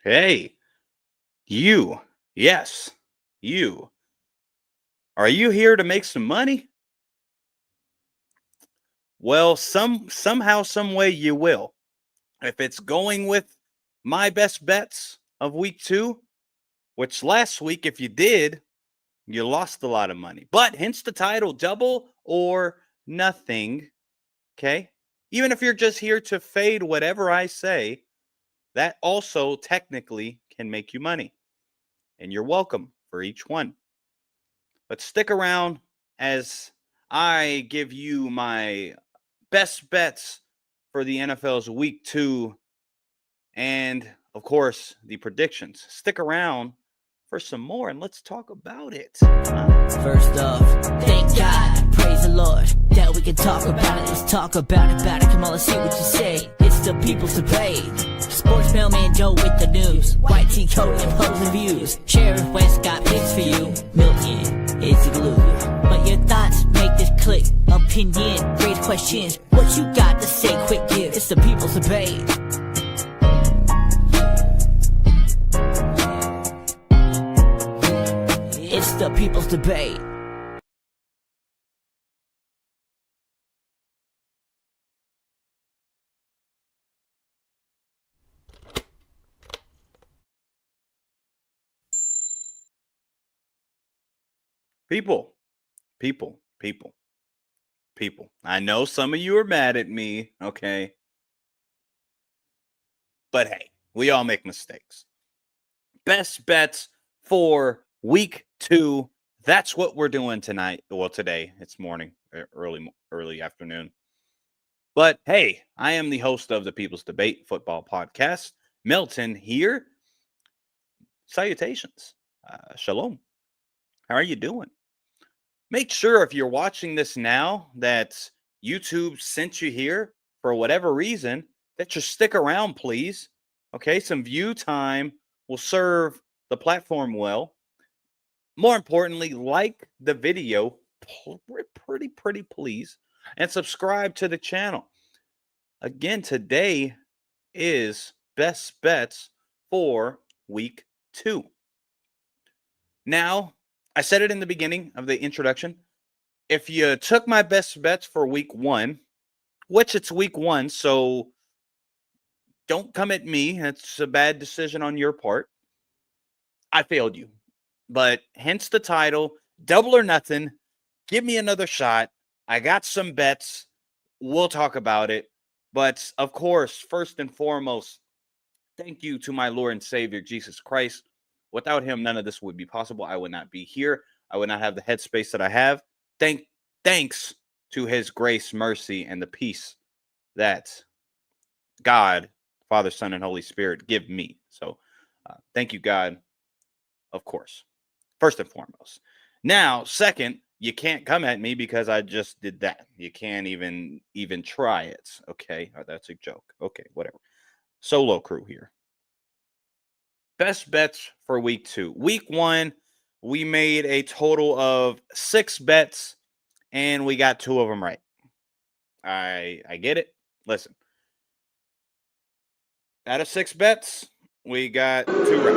Hey, you. Yes, you. Are you here to make some money? Well, somehow, some way you will. If it's going with my best bets of week 2, which last week if you did, you lost a lot of money. But hence the title, double or nothing, okay? Even if you're just here to fade whatever I say, that also technically can make you money. And you're welcome for each one. But stick around as I give you my best bets for the NFL's week 2 and, of course, the predictions. Stick around for some more and let's talk about it. First off, thank God, praise the Lord, that we can talk about it. Let's talk about it. Come on, let's see what you say. It's the people's debate. Sports mailman Joe with the news. White tee coat and opposing views. Sheriff West got picks for you. Milton is the glue. But your thoughts make this click. Opinion, raise questions. What you got to say, quick give. It's the people's debate. It's the people's debate. People, people, people, people. I know some of you are mad at me, okay? But hey, we all make mistakes. Best bets for week 2. That's what we're doing tonight. Well, today. It's morning, early afternoon. But hey, I am the host of the People's Debate Football Podcast. Milton here. Salutations. Shalom. How are you doing? Make sure if you're watching this now that YouTube sent you here for whatever reason, that you stick around, please. Okay, some view time will serve the platform well. More importantly, like the video, pretty please, and subscribe to the channel. Again, today is best bets for week 2. Now, I said it in the beginning of the introduction. If you took my best bets for week 1, which it's week 1, so don't come at me. It's a bad decision on your part. I failed you. But hence the title, double or nothing. Give me another shot. I got some bets. We'll talk about it. But of course, first and foremost, thank you to my Lord and Savior, Jesus Christ. Without him, none of this would be possible. I would not be here. I would not have the headspace that I have. Thanks to his grace, mercy, and the peace that God, Father, Son, and Holy Spirit give me. So thank you, God, of course, first and foremost. Now, second, you can't come at me because I just did that. You can't even try it. Okay, that's a joke. Okay, whatever. Solo crew here. Best bets for week 2. Week 1, we made a total of 6 bets, and we got 2 of them right. I get it. Listen, out of 6 bets, we got 2 right.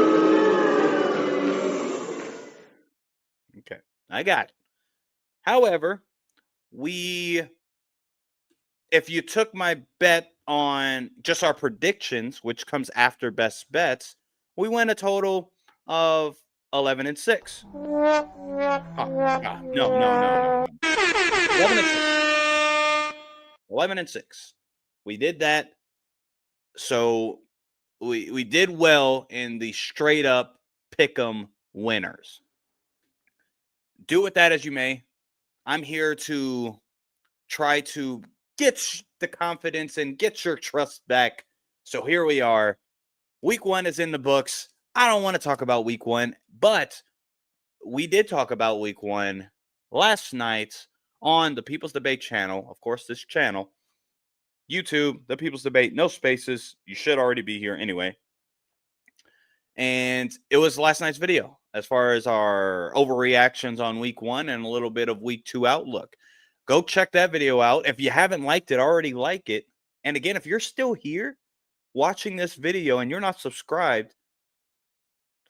Okay, I got it. However, if you took my bet on just our predictions, which comes after best bets, we went a total of 11 and 6. No. 11 and 6. 11 and 6. We did that. So we did well in the straight up pick'em winners. Do with that as you may. I'm here to try to get the confidence and get your trust back. So here we are. Week 1 is in the books. I don't want to talk about week 1, but we did talk about week 1 last night on the People's Debate channel. Of course, this channel, YouTube, the People's Debate, no spaces. You should already be here anyway. And it was last night's video as far as our overreactions on week 1 and a little bit of week 2 outlook. Go check that video out. If you haven't liked it, already like it. And again, if you're still here watching this video and you're not subscribed,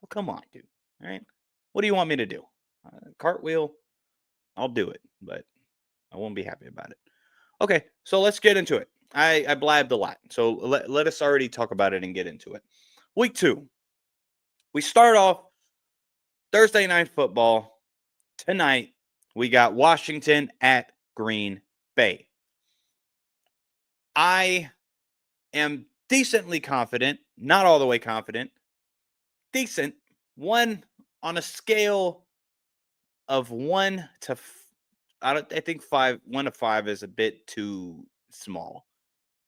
Well, come on, dude. All right. What do you want me to do? Cartwheel? I'll do it, but I won't be happy about it. Okay, so let's get into it. I blabbed a lot, so let us already talk about it and get into it. Week 2. We start off Thursday night football. Tonight, we got Washington at Green Bay. I am decently confident, not all the way confident, decent. One on a scale of 1 to I think 1 to 5 is a bit too small.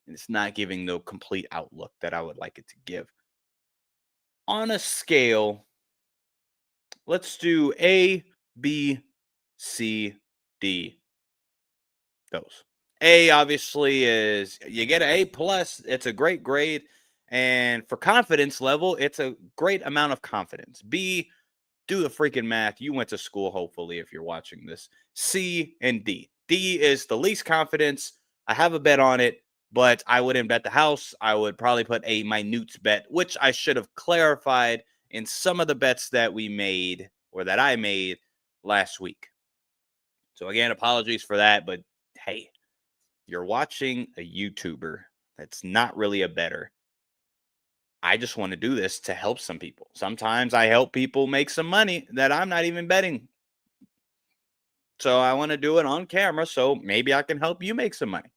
It's not giving the complete outlook that I would like it to give. On a scale, let's do A, B, C, D. Those. A obviously is you get an A plus. It's a great grade. And for confidence level, it's a great amount of confidence. B, do the freaking math. You went to school, hopefully, if you're watching this. C and D. D is the least confidence. I have a bet on it, but I wouldn't bet the house. I would probably put a minute bet, which I should have clarified in some of the bets that we made or that I made last week. So again, apologies for that, but hey, you're watching a YouTuber that's not really a bettor. I just want to do this to help some people. Sometimes I help people make some money that I'm not even betting. So I want to do it on camera so maybe I can help you make some money.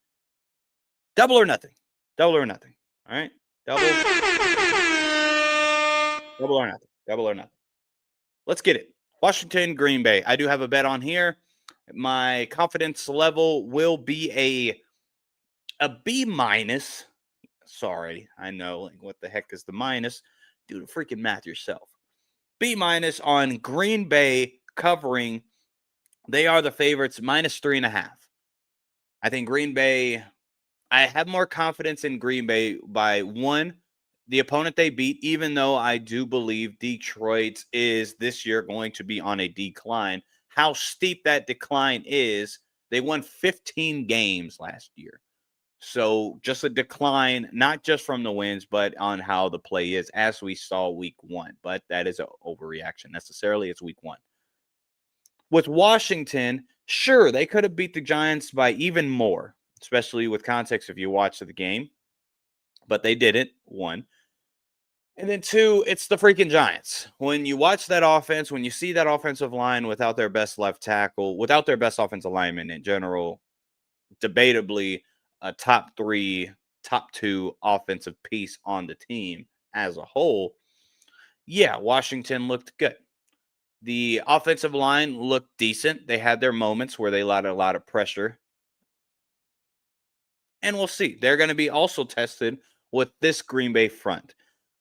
Double or nothing. Double or nothing. All right? Double or nothing. Double or nothing. Let's get it. Washington, Green Bay. I do have a bet on here. My confidence level will be a B minus. Sorry, I know. Like, what the heck is the minus? Do the freaking math yourself. B minus on Green Bay covering. They are the favorites, minus 3.5. I think Green Bay, I have more confidence in Green Bay by one, the opponent they beat, even though I do believe Detroit is this year going to be on a decline. How steep that decline is, they won 15 games last year. So just a decline, not just from the wins, but on how the play is, as we saw week 1. But that is an overreaction. Necessarily, it's week 1. With Washington, sure, they could have beat the Giants by even more, especially with context if you watch the game. But they didn't, 1. And then 2, it's the freaking Giants. When you watch that offense, when you see that offensive line without their best left tackle, without their best offensive lineman in general, debatably a top 3, top 2 offensive piece on the team as a whole, yeah, Washington looked good. The offensive line looked decent. They had their moments where they allowed a lot of pressure. And we'll see. They're going to be also tested with this Green Bay front.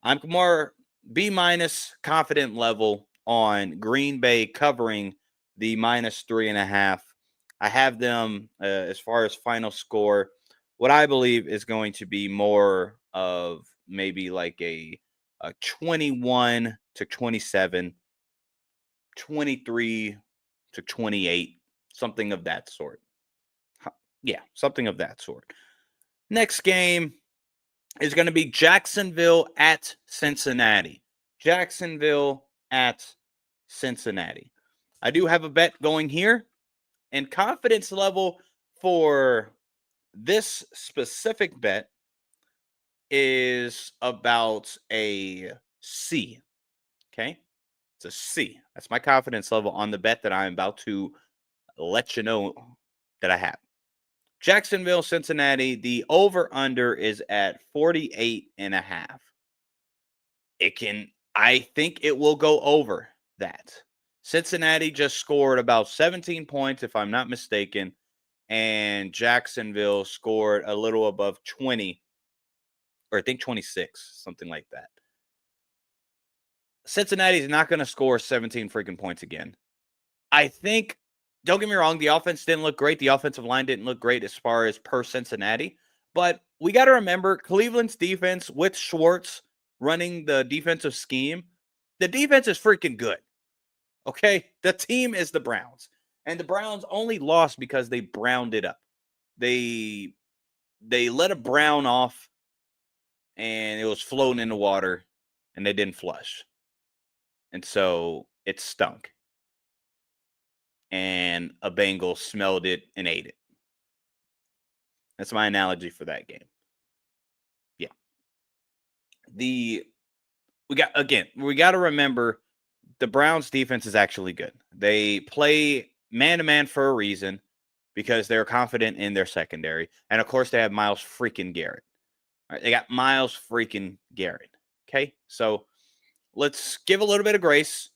I'm more B minus confident level on Green Bay covering the minus 3.5. I have them as far as final score. What I believe is going to be more of maybe like a 21 to 27, 23 to 28, something of that sort. Yeah, something of that sort. Next game is going to be Jacksonville at Cincinnati. Jacksonville at Cincinnati. I do have a bet going here, and confidence level for this specific bet is about a C. Okay? It's a C. That's my confidence level on the bet that I'm about to let you know that I have. Jacksonville, Cincinnati, the over-under is at 48.5. I think it will go over that. Cincinnati just scored about 17 points, if I'm not mistaken, and Jacksonville scored a little above 20, or I think 26, something like that. Cincinnati is not going to score 17 freaking points again. I think, don't get me wrong, the offense didn't look great. The offensive line didn't look great as far as per Cincinnati. But we got to remember Cleveland's defense with Schwartz running the defensive scheme, the defense is freaking good. Okay? The team is the Browns. And the Browns only lost because they browned it up. They let a brown off, and it was floating in the water, and they didn't flush. And so it stunk. And a Bengal smelled it and ate it. That's my analogy for that game. Yeah. We got to remember the Browns defense is actually good. They play man to man for a reason because they're confident in their secondary. And of course they have Myles freaking Garrett. All right, they got Myles freaking Garrett. Okay? So let's give a little bit of grace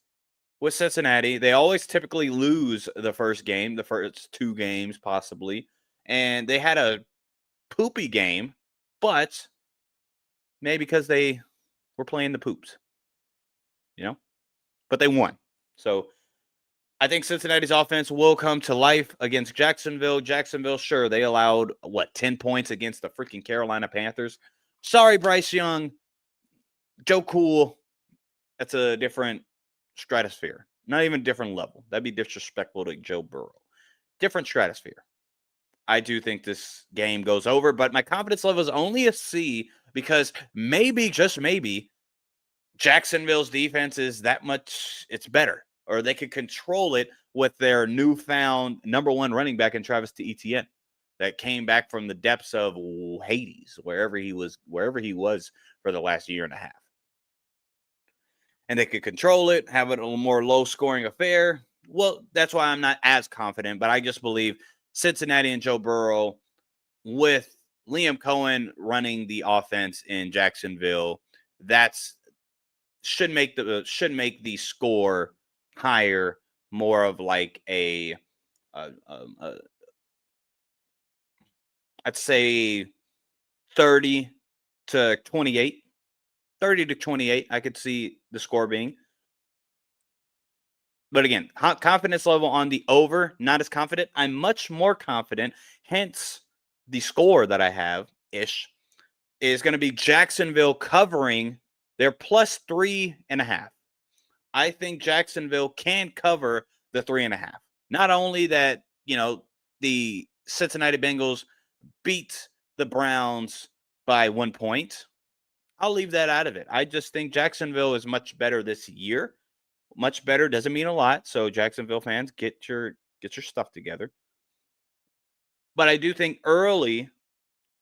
with Cincinnati. They always typically lose the first game, the first 2 games possibly. And they had a poopy game, but maybe because they were playing the poops, but they won. So I think Cincinnati's offense will come to life against Jacksonville. Jacksonville, sure, they allowed 10 points against the freaking Carolina Panthers. Sorry, Bryce Young, Joe Cool. That's a different stratosphere. Not even a different level. That'd be disrespectful to Joe Burrow. Different stratosphere. I do think this game goes over, but my confidence level is only a C because maybe, just maybe, Jacksonville's defense is that much, it's better, or they could control it with their newfound number 1 running back in Travis Etienne that came back from the depths of Hades, wherever he was for the last year and a half. And they could control it, have it a little more low-scoring affair. Well, that's why I'm not as confident, but I just believe Cincinnati and Joe Burrow with Liam Cohen running the offense in Jacksonville, should make the score higher, more of like I'd say 30 to 28. 30 to 28, I could see the score being. But again, confidence level on the over, not as confident. I'm much more confident. Hence, the score that I have is going to be Jacksonville covering their +3.5. I think Jacksonville can cover the 3.5. Not only that, the Cincinnati Bengals beat the Browns by 1 point. I'll leave that out of it. I just think Jacksonville is much better this year. Much better doesn't mean a lot. So Jacksonville fans, get your stuff together. But I do think early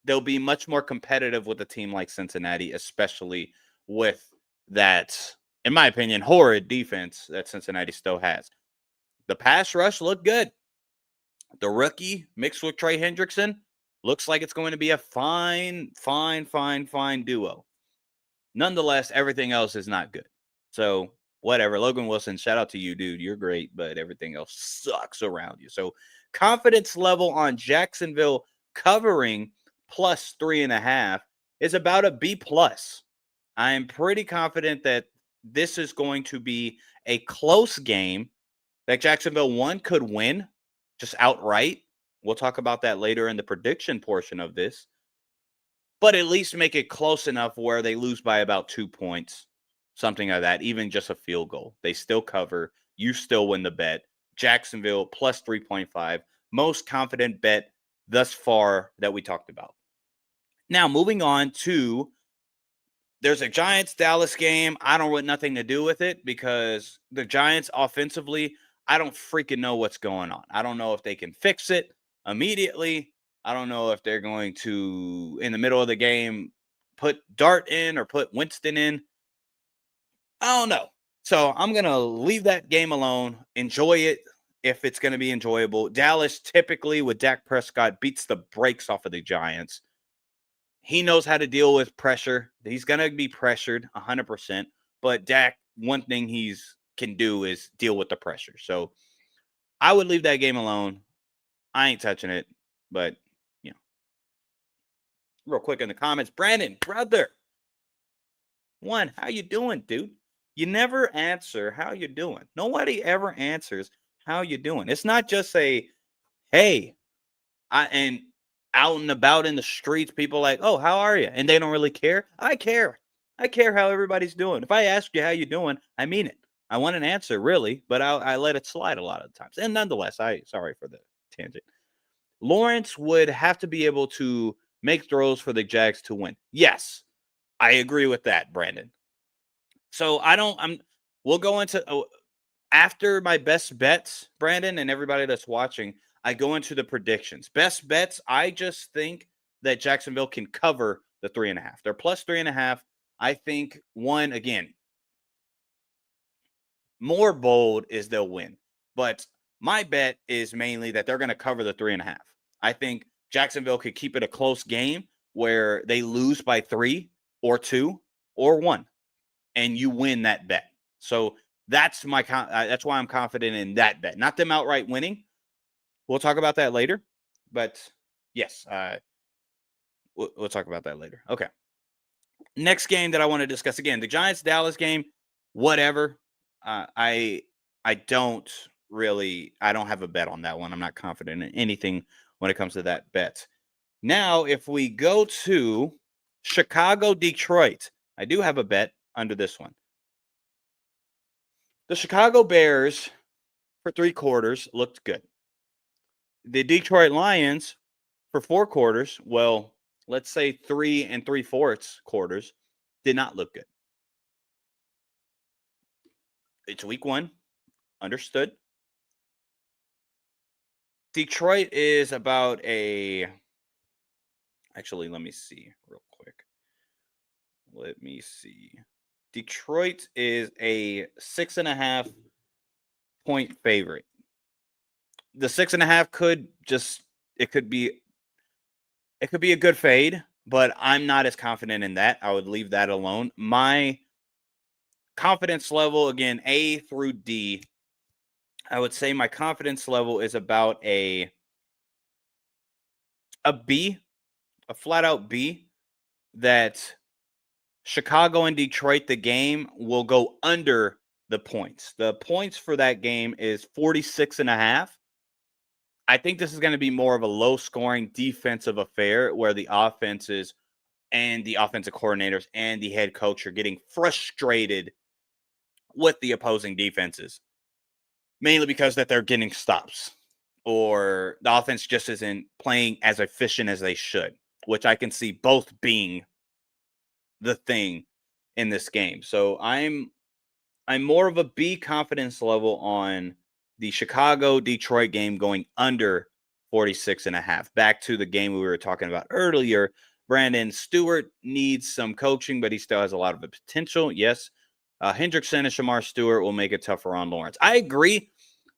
they'll be much more competitive with a team like Cincinnati, especially with that, in my opinion, horrid defense that Cincinnati still has. The pass rush looked good. The rookie mixed with Trey Hendrickson looks like it's going to be a fine duo. Nonetheless, everything else is not good. So whatever. Logan Wilson, shout out to you, dude. You're great, but everything else sucks around you. So confidence level on Jacksonville covering +3.5 is about a B+. I am pretty confident that this is going to be a close game that Jacksonville, one, could win just outright. We'll talk about that later in the prediction portion of this. But at least make it close enough where they lose by about 2 points, something like that, even just a field goal. They still cover. You still win the bet. Jacksonville +3.5. Most confident bet thus far that we talked about. Now, moving on to, there's a Giants-Dallas game. I don't want nothing to do with it because the Giants offensively, I don't freaking know what's going on. I don't know if they can fix it immediately. I don't know if they're going to, in the middle of the game, put Dart in or put Winston in. I don't know. So I'm going to leave that game alone. Enjoy it if it's going to be enjoyable. Dallas typically with Dak Prescott beats the brakes off of the Giants. He knows how to deal with pressure. He's going to be pressured 100%. But Dak, one thing he's can do is deal with the pressure. So I would leave that game alone. I ain't touching it. But, real quick in the comments, Brandon, brother, how you doing, dude? You never answer how you doing. Nobody ever answers how you doing. It's not just a, hey, and out and about in the streets, people like, oh, how are you? And they don't really care. I care. I care how everybody's doing. If I ask you how you doing, I mean it. I want an answer, really, but I let it slide a lot of times. And nonetheless, sorry for the tangent. Lawrence would have to be able to make throws for the Jags to win. Yes, I agree with that, Brandon. So we'll go into after my best bets, Brandon, and everybody that's watching. I go into the predictions. Best bets. I just think that Jacksonville can cover the 3.5. They're plus 3.5. I think one again. More bold is they'll win, but my bet is mainly that they're going to cover the 3.5. I think Jacksonville could keep it a close game where they lose by 3 or 2 or 1, and you win that bet. So that's that's why I'm confident in that bet. Not them outright winning. We'll talk about that later, but yes, we'll talk about that later. Okay. Next game that I want to discuss again, the Giants-Dallas game. Whatever. I don't have a bet on that one. I'm not confident in anything when it comes to that bet. Now, if we go to Chicago-Detroit, I do have a bet under this one. The Chicago Bears for 3 quarters looked good. The Detroit Lions for 4 quarters, well, let's say 3 3/4 quarters, did not look good. It's week 1. Understood. Detroit is about actually, let me see real quick. Let me see. Detroit is a 6.5 point favorite. The 6.5 could be a good fade, but I'm not as confident in that. I would leave that alone. My confidence level, again, A through D, I would say my confidence level is about a B, a flat out B, that Chicago and Detroit, the game will go under the points. The points for that game is 46.5. I think this is going to be more of a low scoring defensive affair where the offenses and the offensive coordinators and the head coach are getting frustrated with the opposing defenses, mainly because that they're getting stops or the offense just isn't playing as efficient as they should, which I can see both being the thing in this game. So I'm more of a B confidence level on the Chicago-Detroit game going under 46.5. Back to the game we were talking about earlier, Brandon Stewart needs some coaching, but he still has a lot of potential. Yes, Hendrickson and Shamar Stewart will make it tougher on Lawrence. I agree.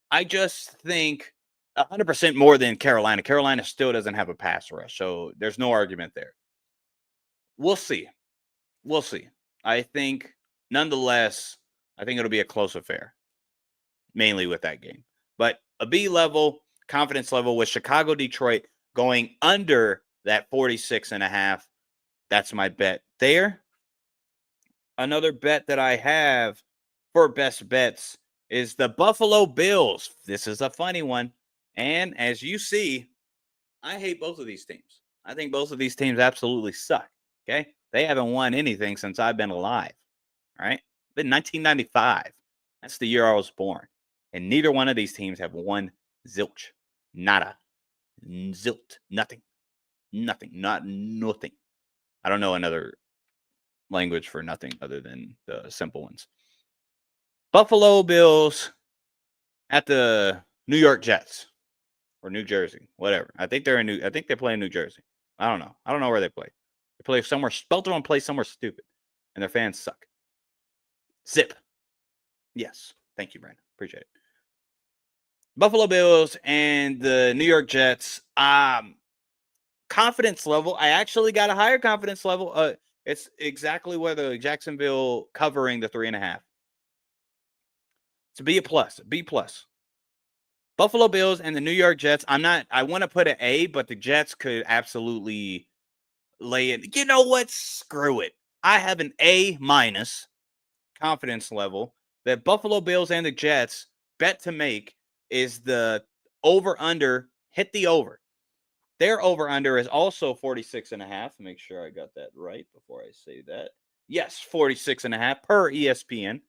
I just think 100% more than Carolina. Carolina still doesn't have a pass rush, so there's no argument there. We'll see. We'll see. I think, nonetheless, I think it'll be a close affair, mainly with that game. But a B level, confidence level with Chicago-Detroit going under that 46.5. That's my bet there. Another bet that I have for best bets is the Buffalo Bills. This is a funny one. And as you see, I hate both of these teams. I think both of these teams absolutely suck. Okay? They haven't won anything since I've been alive. All right? Been 1995. That's the year I was born. And neither one of these teams have won zilch. Nada. Zilt. Nothing. Nothing. Nothing. I don't know another language for nothing other than the simple ones. Buffalo Bills at the New York Jets or New Jersey, whatever. I think they play in New Jersey. I don't know. I don't know where they play. They play somewhere. Both of them play somewhere stupid, and their fans suck. Zip. Yes. Thank you, Brandon. Appreciate it. Buffalo Bills and the New York Jets. Confidence level. I actually got a higher confidence level. It's exactly where the Jacksonville covering the 3.5. It's a B plus. B plus. Buffalo Bills and the New York Jets. I want to put an A, but the Jets could absolutely lay it. You know what? Screw it. I have an A minus confidence level that Buffalo Bills and the Jets bet to make is the over-under. Hit the over. Their over-under is also 46.5. Make sure I got that right before I say that. Yes, 46.5 per ESPN.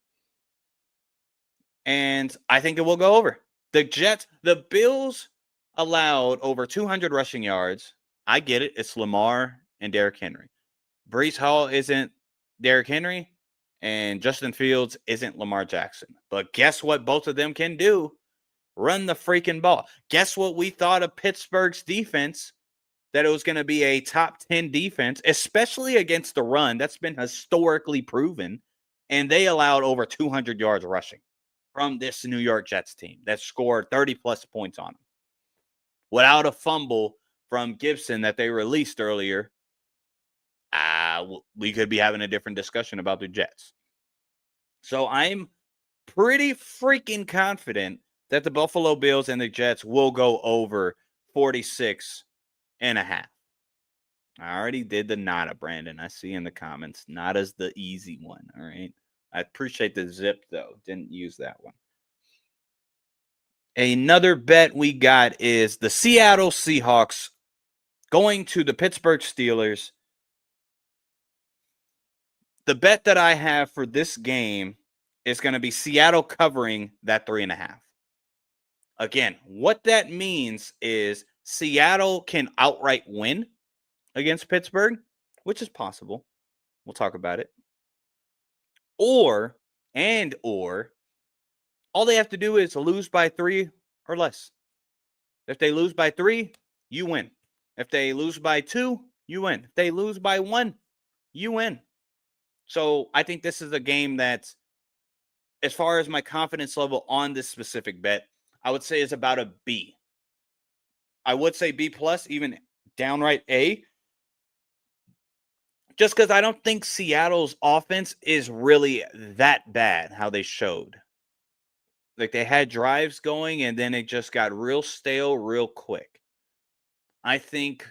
And I think it will go over. The Bills allowed over 200 rushing yards. I get it. It's Lamar and Derrick Henry. Breece Hall isn't Derrick Henry, And Justin Fields isn't Lamar Jackson. But guess what both of them can do? Run the freaking ball. Guess what we thought of Pittsburgh's defense? That it was going to be a top 10 defense, especially against the run. That's been historically proven. And they allowed over 200 yards rushing from this New York Jets team that scored 30-plus points on them. Without a fumble from Gibson that they released earlier, we could be having a different discussion about the Jets. So I'm pretty freaking confident that the Buffalo Bills and the Jets will go over 46 and a half. I already did the nada, Brandon. I see in the comments. Nada's the easy one, all right? I appreciate the zip, though. Didn't use that one. Another bet we got is the Seattle Seahawks going to the Pittsburgh Steelers. The bet that I have for this game is going to be Seattle covering that 3.5. Again, what that means is Seattle can outright win against Pittsburgh, which is possible. We'll talk about it. Or all they have to do is lose by 3 or less. If they lose by 3, you win. If they lose by 2, you win. If they lose by 1, you win. So I think this is a game that, as far as my confidence level on this specific bet, I would say is about a B. I would say B plus, even downright A. Just because I don't think Seattle's offense is really that bad, how they showed. Like, they had drives going, and then it just got real stale real quick. I think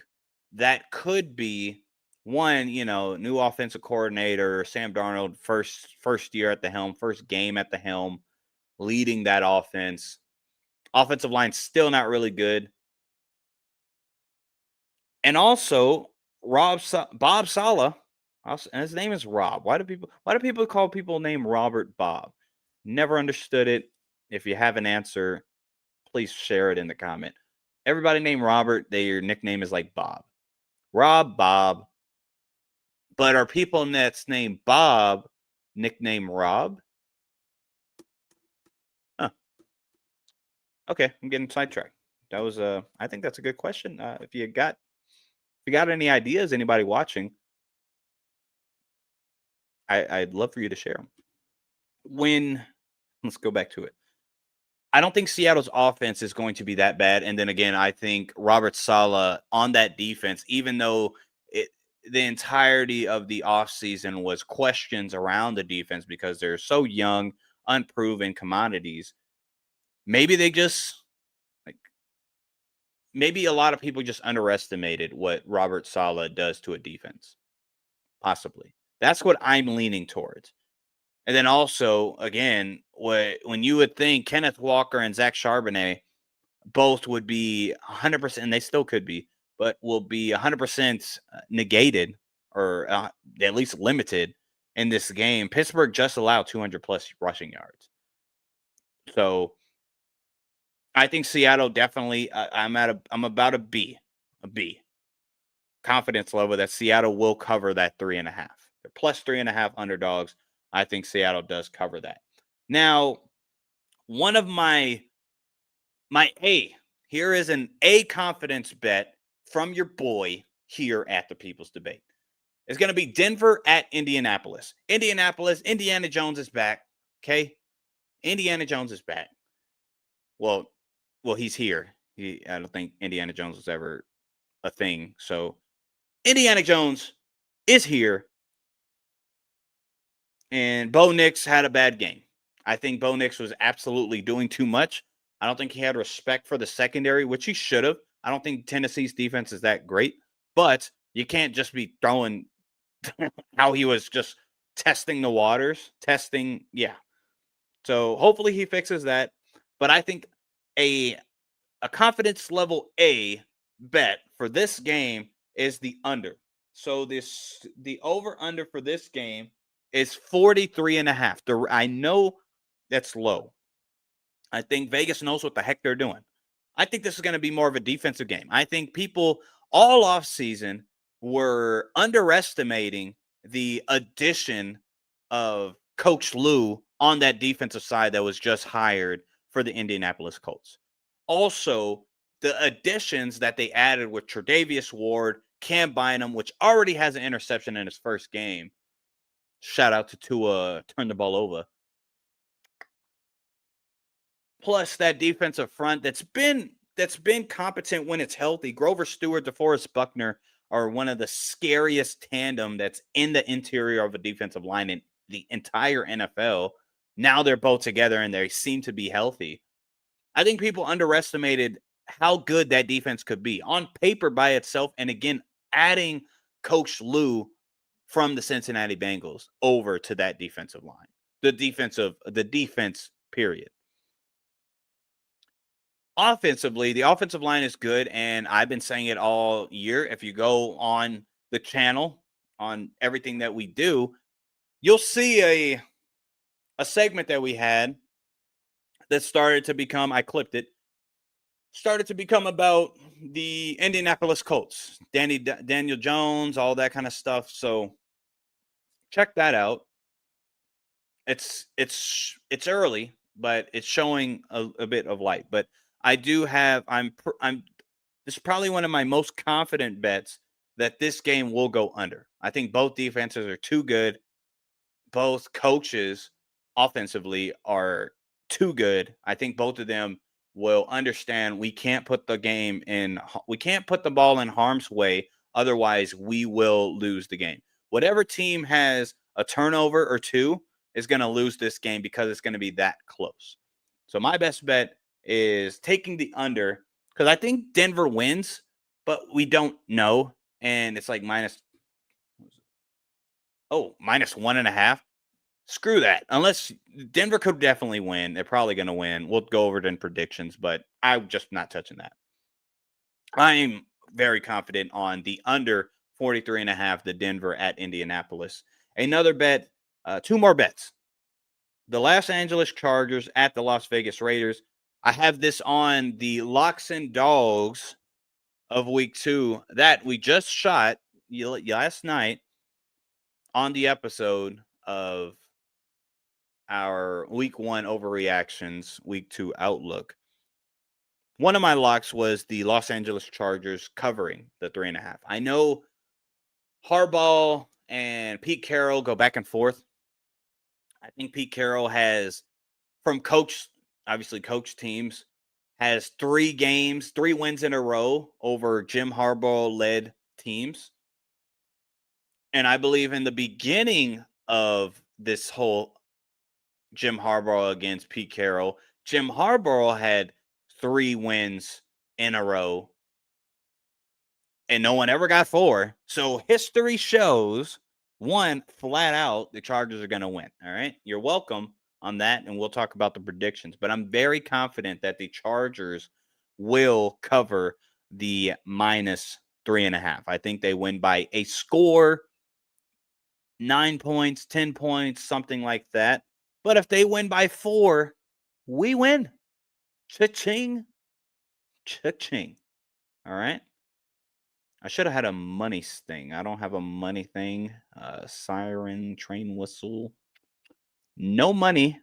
that could be one, new offensive coordinator, Sam Darnold, first year at the helm, first game at the helm, leading that offense. Offensive line still not really good. And also, Bob Saleh, and his name is Rob. Why do people call people named Robert Bob? Never understood it. If you have an answer, please share it in the comment. Everybody named Robert, their nickname is like Bob. Rob, Bob. But are people that's named Bob nicknamed Rob? Huh. Okay, I'm getting sidetracked. That was I think that's a good question. If you got any ideas, anybody watching, I'd love for you to share them. Let's go back to it. I don't think Seattle's offense is going to be that bad. And then again, I think Robert Saleh on that defense, even though the entirety of the offseason was questions around the defense because they're so young, unproven commodities, maybe they just, maybe a lot of people just underestimated what Robert Saleh does to a defense. Possibly. That's what I'm leaning towards. And then also, again, when you would think Kenneth Walker and Zach Charbonnet both would be 100%, and they still could be, but will be 100% negated or at least limited in this game. Pittsburgh just allowed 200-plus rushing yards. So I think Seattle definitely, I'm about a B. Confidence level that Seattle will cover that 3.5. They're plus 3.5 underdogs. I think Seattle does cover that. Now, one of my A, here is an A confidence bet from your boy here at the People's Debate. It's going to be Denver at Indianapolis. Indiana Jones is back, okay? Indiana Jones is back. Well, he's here. I don't think Indiana Jones was ever a thing. So, Indiana Jones is here. And Bo Nix had a bad game. I think Bo Nix was absolutely doing too much. I don't think he had respect for the secondary, which he should have. I don't think Tennessee's defense is that great. But you can't just be throwing how he was just testing the waters. Yeah. So hopefully he fixes that. But I think a confidence level A bet for this game is the under. So the over-under for this game is 43.5. I know that's low. I think Vegas knows what the heck they're doing. I think this is going to be more of a defensive game. I think people all offseason were underestimating the addition of Coach Lou on that defensive side that was just hired for the Indianapolis Colts. Also, the additions that they added with Tre'Davious Ward, Cam Bynum, which already has an interception in his first game. Shout out to Tua, turn the ball over. Plus that defensive front that's been competent when it's healthy. Grover Stewart, DeForest Buckner are one of the scariest tandem that's in the interior of a defensive line in the entire NFL. Now they're both together and they seem to be healthy. I think people underestimated how good that defense could be on paper by itself. And again, adding Coach Lou from the Cincinnati Bengals over to that defensive line, the defense period. Offensively, the offensive line is good, and I've been saying it all year. If you go on the channel, on everything that we do, you'll see a segment that we had that started to become, I clipped it, started to become about the Indianapolis Colts, Daniel Jones, all that kind of stuff. So check that out. It's early, but it's showing a bit of light. But I do have, this is probably one of my most confident bets that this game will go under. I think both defenses are too good. Both coaches offensively are too good. I think both of them will understand we can't put the ball in harm's way. Otherwise, we will lose the game. Whatever team has a turnover or two is going to lose this game because it's going to be that close. So my best bet is taking the under because I think Denver wins, but we don't know. And it's like minus 1.5. Screw that. Unless Denver could definitely win. They're probably going to win. We'll go over it in predictions, but I'm just not touching that. I'm very confident on the under 43.5, the Denver at Indianapolis. Another bet, two more bets. The Los Angeles Chargers at the Las Vegas Raiders. I have this on the locks and dogs of week 2 that we just shot last night on the episode of our week 1 overreactions, week 2 outlook. One of my locks was the Los Angeles Chargers covering the 3.5. I know Harbaugh and Pete Carroll go back and forth. I think Pete Carroll has, from coach teams, has 3 wins in a row over Jim Harbaugh-led teams. And I believe in the beginning of this whole Jim Harbaugh against Pete Carroll, Jim Harbaugh had 3 wins in a row, and no one ever got 4. So history shows, one, flat out, the Chargers are going to win. All right? You're welcome on that, and we'll talk about the predictions. But I'm very confident that the Chargers will cover the minus 3.5. I think they win by a score, 9 points, 10 points, something like that. But if they win by 4, we win. Cha-ching. Cha-ching. All right? I should have had a money thing. I don't have a money thing. Siren, train whistle. No money.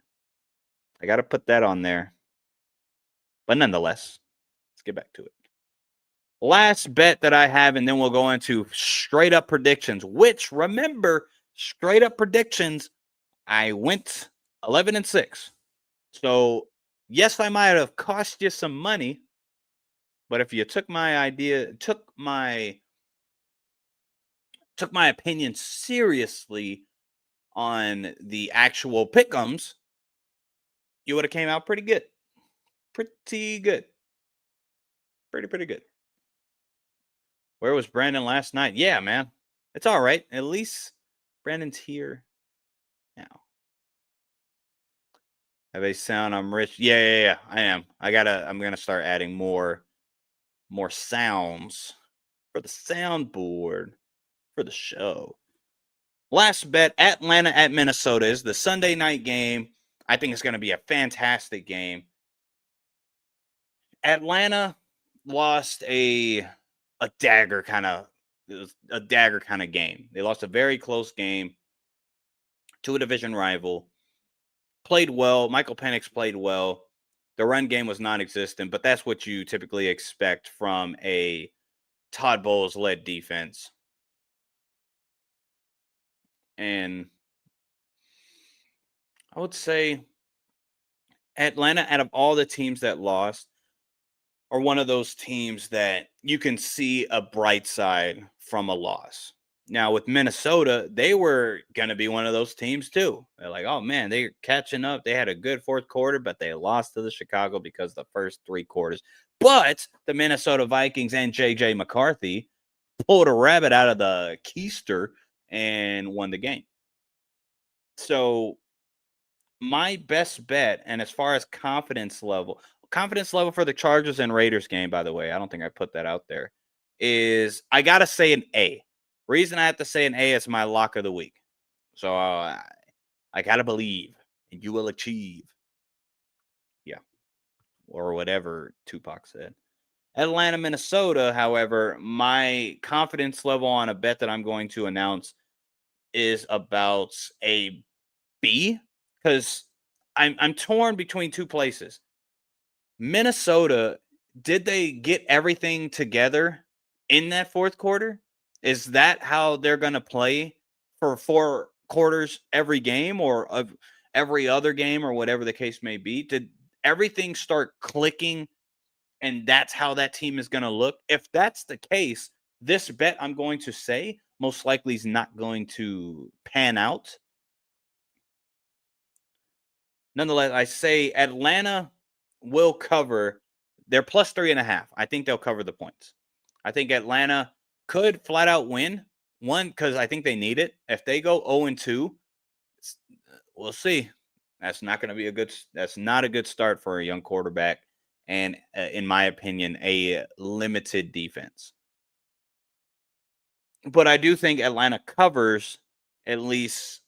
I got to put that on there. But nonetheless, let's get back to it. Last bet that I have, and then we'll go into straight up predictions, which, remember, straight up predictions, I went 11-6. So, yes, I might have cost you some money, but if you took my idea, took my opinion seriously on the actual pick'ems, you would have came out pretty good. Pretty good. Pretty good. Where was Brandon last night? Yeah, man. It's all right. At least Brandon's here now. Have a sound? I'm rich. Yeah. I am. I'm gonna start adding more sounds for the soundboard for the show. Last bet, Atlanta at Minnesota is the Sunday night game. I think it's going to be a fantastic game. Atlanta lost a dagger kind of game. They lost a very close game to a division rival. Played well. Michael Penix played well. The run game was non-existent, but that's what you typically expect from a Todd Bowles-led defense. And I would say Atlanta, out of all the teams that lost, are one of those teams that you can see a bright side from a loss. Now, with Minnesota, they were going to be one of those teams too. They're like, oh man, they're catching up. They had a good fourth quarter, but they lost to the Chicago because the first 3 quarters. But the Minnesota Vikings and J.J. McCarthy pulled a rabbit out of the keister and won the game. So my best bet, and as far as confidence level for the Chargers and Raiders game, by the way, I don't think I put that out there, is I got to say an A. Reason I have to say an A is my lock of the week. So I got to believe and you will achieve. Yeah. Or whatever Tupac said. Atlanta, Minnesota, however, my confidence level on a bet that I'm going to announce is about a B, because I'm torn between 2 places. Minnesota, did they get everything together in that fourth quarter? Is that how they're going to play for 4 quarters every game, or of every other game, or whatever the case may be? Did everything start clicking and that's how that team is going to look? If that's the case, this bet I'm going to say most likely is not going to pan out. Nonetheless, I say Atlanta will cover. They're plus 3.5. I think they'll cover the points. I think Atlanta could flat out win. One, because I think they need it. If they go 0-2, we'll see. That's not going to be that's not a good start for a young quarterback. And in my opinion, a limited defense. But I do think Atlanta covers at least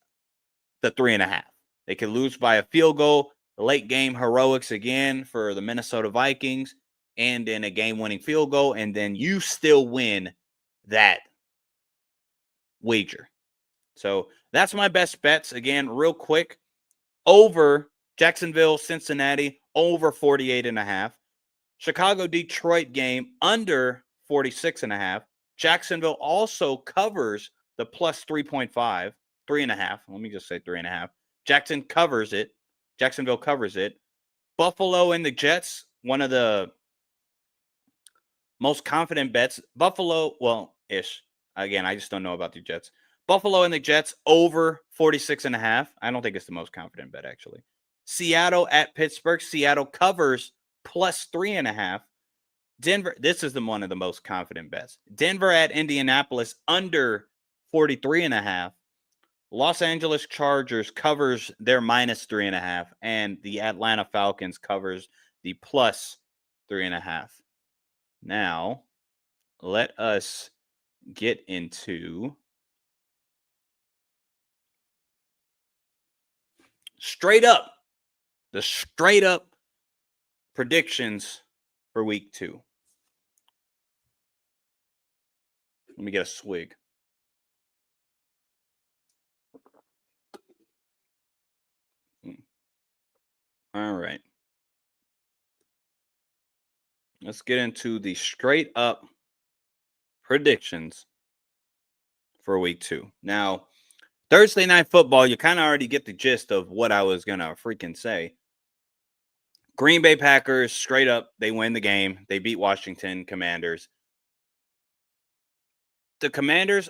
the 3.5. They could lose by a field goal. The late game heroics again for the Minnesota Vikings, and then a game-winning field goal, and then you still win that wager. So that's my best bets. Again, real quick, over Jacksonville, Cincinnati, over 48.5. Chicago, Detroit game, under 46.5. Jacksonville also covers the plus 3.5, 3.5. Let me just say 3.5. Jacksonville covers it. Buffalo and the Jets, one of the most confident bets. Buffalo, well-ish. Again, I just don't know about the Jets. Buffalo and the Jets over 46.5. I don't think it's the most confident bet, actually. Seattle at Pittsburgh. Seattle covers plus 3.5. Denver, this is one of the most confident bets. Denver at Indianapolis under 43.5. Los Angeles Chargers covers their minus 3.5, and the Atlanta Falcons covers the plus 3.5. Now, let us get into the straight up predictions for week 2. Let me get a swig. All right. Let's get into the straight up predictions for week 2. Now, Thursday Night Football, you kind of already get the gist of what I was going to freaking say. Green Bay Packers, straight up, they win the game. They beat Washington Commanders. The Commanders,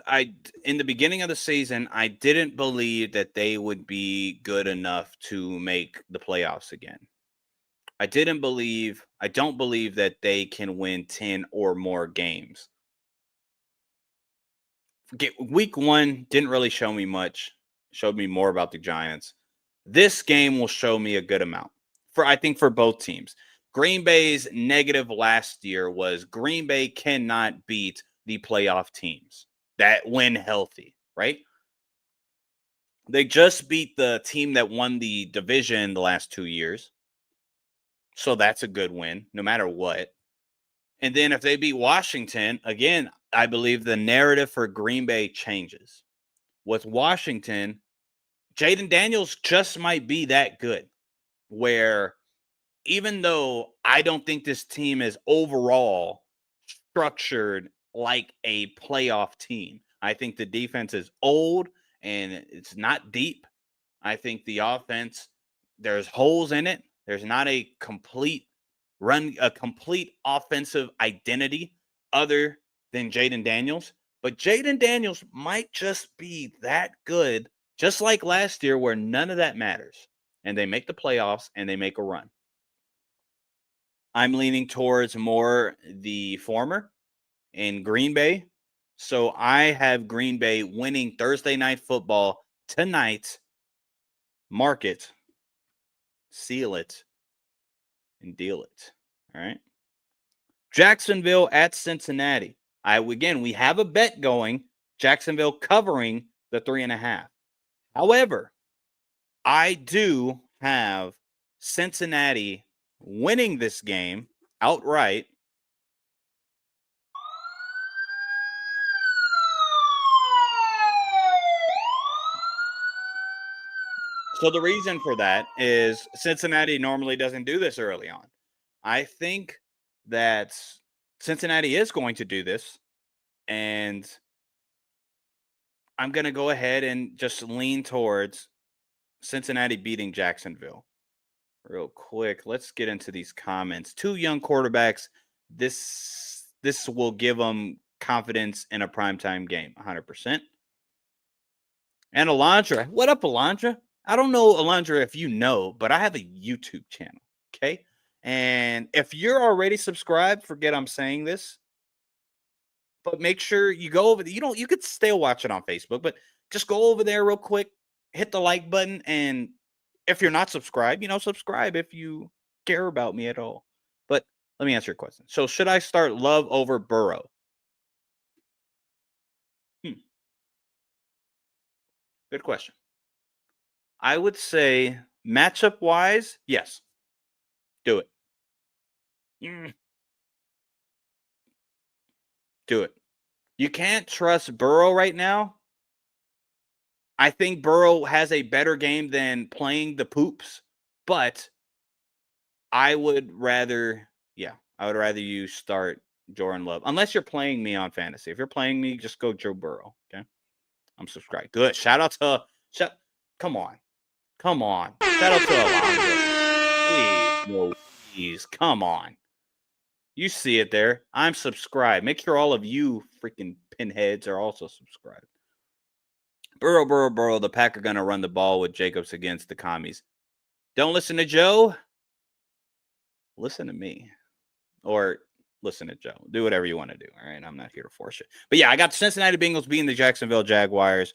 in the beginning of the season, I didn't believe that they would be good enough to make the playoffs again. I don't believe that they can win 10 or more games. Week 1 didn't really show me much. Showed me more about the Giants. This game will show me a good amount. I think for both teams. Green Bay's negative last year was Green Bay cannot beat the playoff teams that win healthy, right? They just beat the team that won the division the last 2 years. So that's a good win, no matter what. And then if they beat Washington, again, I believe the narrative for Green Bay changes. With Washington, Jaden Daniels just might be that good, where even though I don't think this team is overall structured like a playoff team, I think the defense is old and it's not deep. I think the offense, there's holes in it. There's not a complete offensive identity other than Jaden Daniels. But Jaden Daniels might just be that good, just like last year, where none of that matters. And they make the playoffs and they make a run. I'm leaning towards more the former in Green Bay. So I have Green Bay winning Thursday Night Football tonight. Mark it, seal it, and deal it. All right. Jacksonville at Cincinnati. We have a bet going. Jacksonville covering the 3.5. However, I do have Cincinnati winning this game outright. So the reason for that is Cincinnati normally doesn't do this early on. I think that Cincinnati is going to do this, and I'm going to go ahead and just lean towards Cincinnati beating Jacksonville. Real quick, let's get into these comments. 2 young quarterbacks. This will give them confidence in a primetime game, 100%. And Alondra, what up, Alondra? I don't know, Alondra, if you know, but I have a YouTube channel, okay? And if you're already subscribed, forget I'm saying this, but make sure you go over. You could still watch it on Facebook, but just go over there real quick, hit the like button, and if you're not subscribed, subscribe if you care about me at all. But let me answer your question. So should I start Love over Burrow? Good question. I would say matchup wise, yes. Do it. Do it. You can't trust Burrow right now. I think Burrow has a better game than playing the poops, but I would rather you start Jordan Love. Unless you're playing me on fantasy. If you're playing me, just go Joe Burrow. Okay. I'm subscribed. Good. Shout out to come on. Shout out to Alonzo. Please. Come on. You see it there. I'm subscribed. Make sure all of you freaking pinheads are also subscribed. Burrow. The Pack are going to run the ball with Jacobs against the commies. Don't listen to Joe. Listen to me. Or listen to Joe. Do whatever you want to do. All right. I'm not here to force it. But yeah, I got the Cincinnati Bengals beating the Jacksonville Jaguars.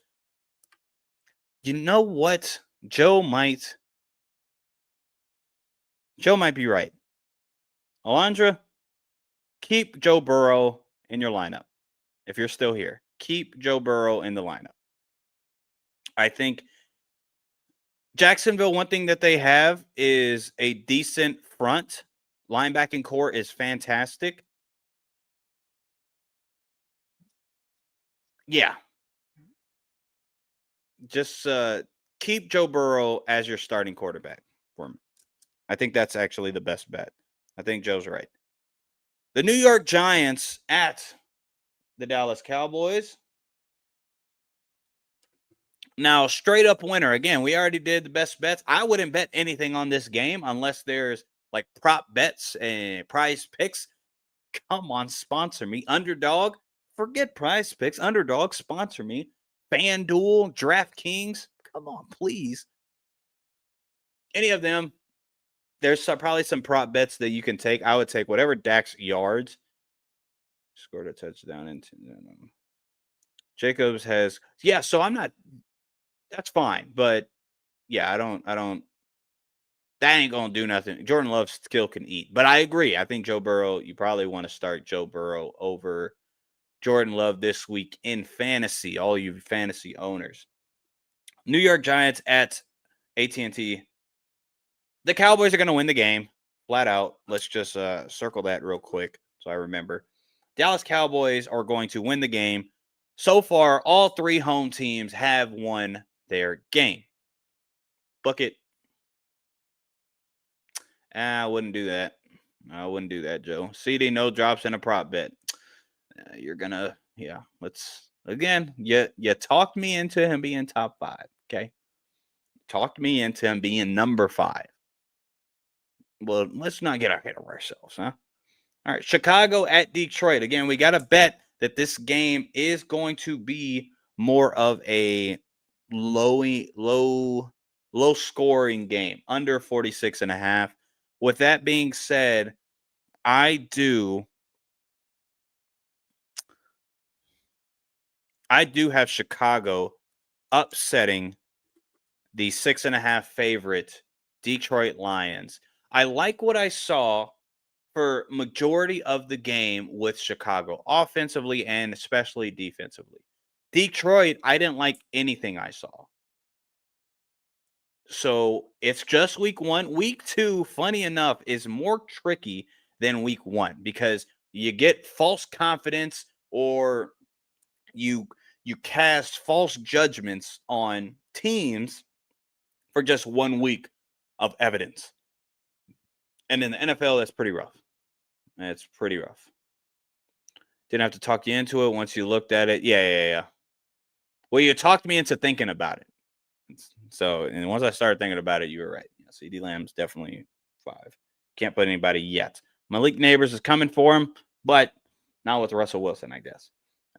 You know what? Joe might be right. Alondra, keep Joe Burrow in your lineup. If you're still here, keep Joe Burrow in the lineup. I think Jacksonville, one thing that they have is a decent front. Linebacking core is fantastic. Yeah. Just keep Joe Burrow as your starting quarterback for me. I think that's actually the best bet. I think Joe's right. The New York Giants at the Dallas Cowboys. Now, straight up winner. Again, we already did the best bets. I wouldn't bet anything on this game unless there's like prop bets and prize picks. Come on, sponsor me. Underdog. Forget prize picks. Underdog, sponsor me. FanDuel, DraftKings. Come on, please. Any of them. There's probably some prop bets that you can take. I would take whatever Dak's yards. Scored a touchdown into Jacobs has. Yeah, so I'm not. That's fine, but yeah, I don't. That ain't gonna do nothing. Jordan Love still can eat, but I agree. I think Joe Burrow. You probably want to start Joe Burrow over Jordan Love this week in fantasy. All you fantasy owners. New York Giants at AT&T. The Cowboys are going to win the game, flat out. Let's just circle that real quick so I remember. Dallas Cowboys are going to win the game. So far, all 3 home teams have won their game. book it. I wouldn't do that. I wouldn't do that, Joe. CD no drops in a prop bet. You're gonna, yeah. Let's again. You talked me into him being top 5. Okay, talked me into him being number 5. Well, let's not get ahead of ourselves, huh? All right, Chicago at Detroit. Again, we got to bet that this game is going to be more of a low scoring game, under 46.5. With that being said, I do have Chicago upsetting the 6.5 favorite Detroit Lions. I like what I saw for majority of the game with Chicago, offensively and especially defensively. Detroit, I didn't like anything I saw. So it's just week 1. Week 2, funny enough, is more tricky than week 1 because you get false confidence or you cast false judgments on teams for just 1 week of evidence. And in the NFL, that's pretty rough. It's pretty rough. Didn't have to talk you into it once you looked at it. Yeah. Well, you talked me into thinking about it. So, and once I started thinking about it, you were right. Yeah, CD Lamb's definitely 5. Can't put anybody yet. Malik Neighbors is coming for him, but not with Russell Wilson, I guess.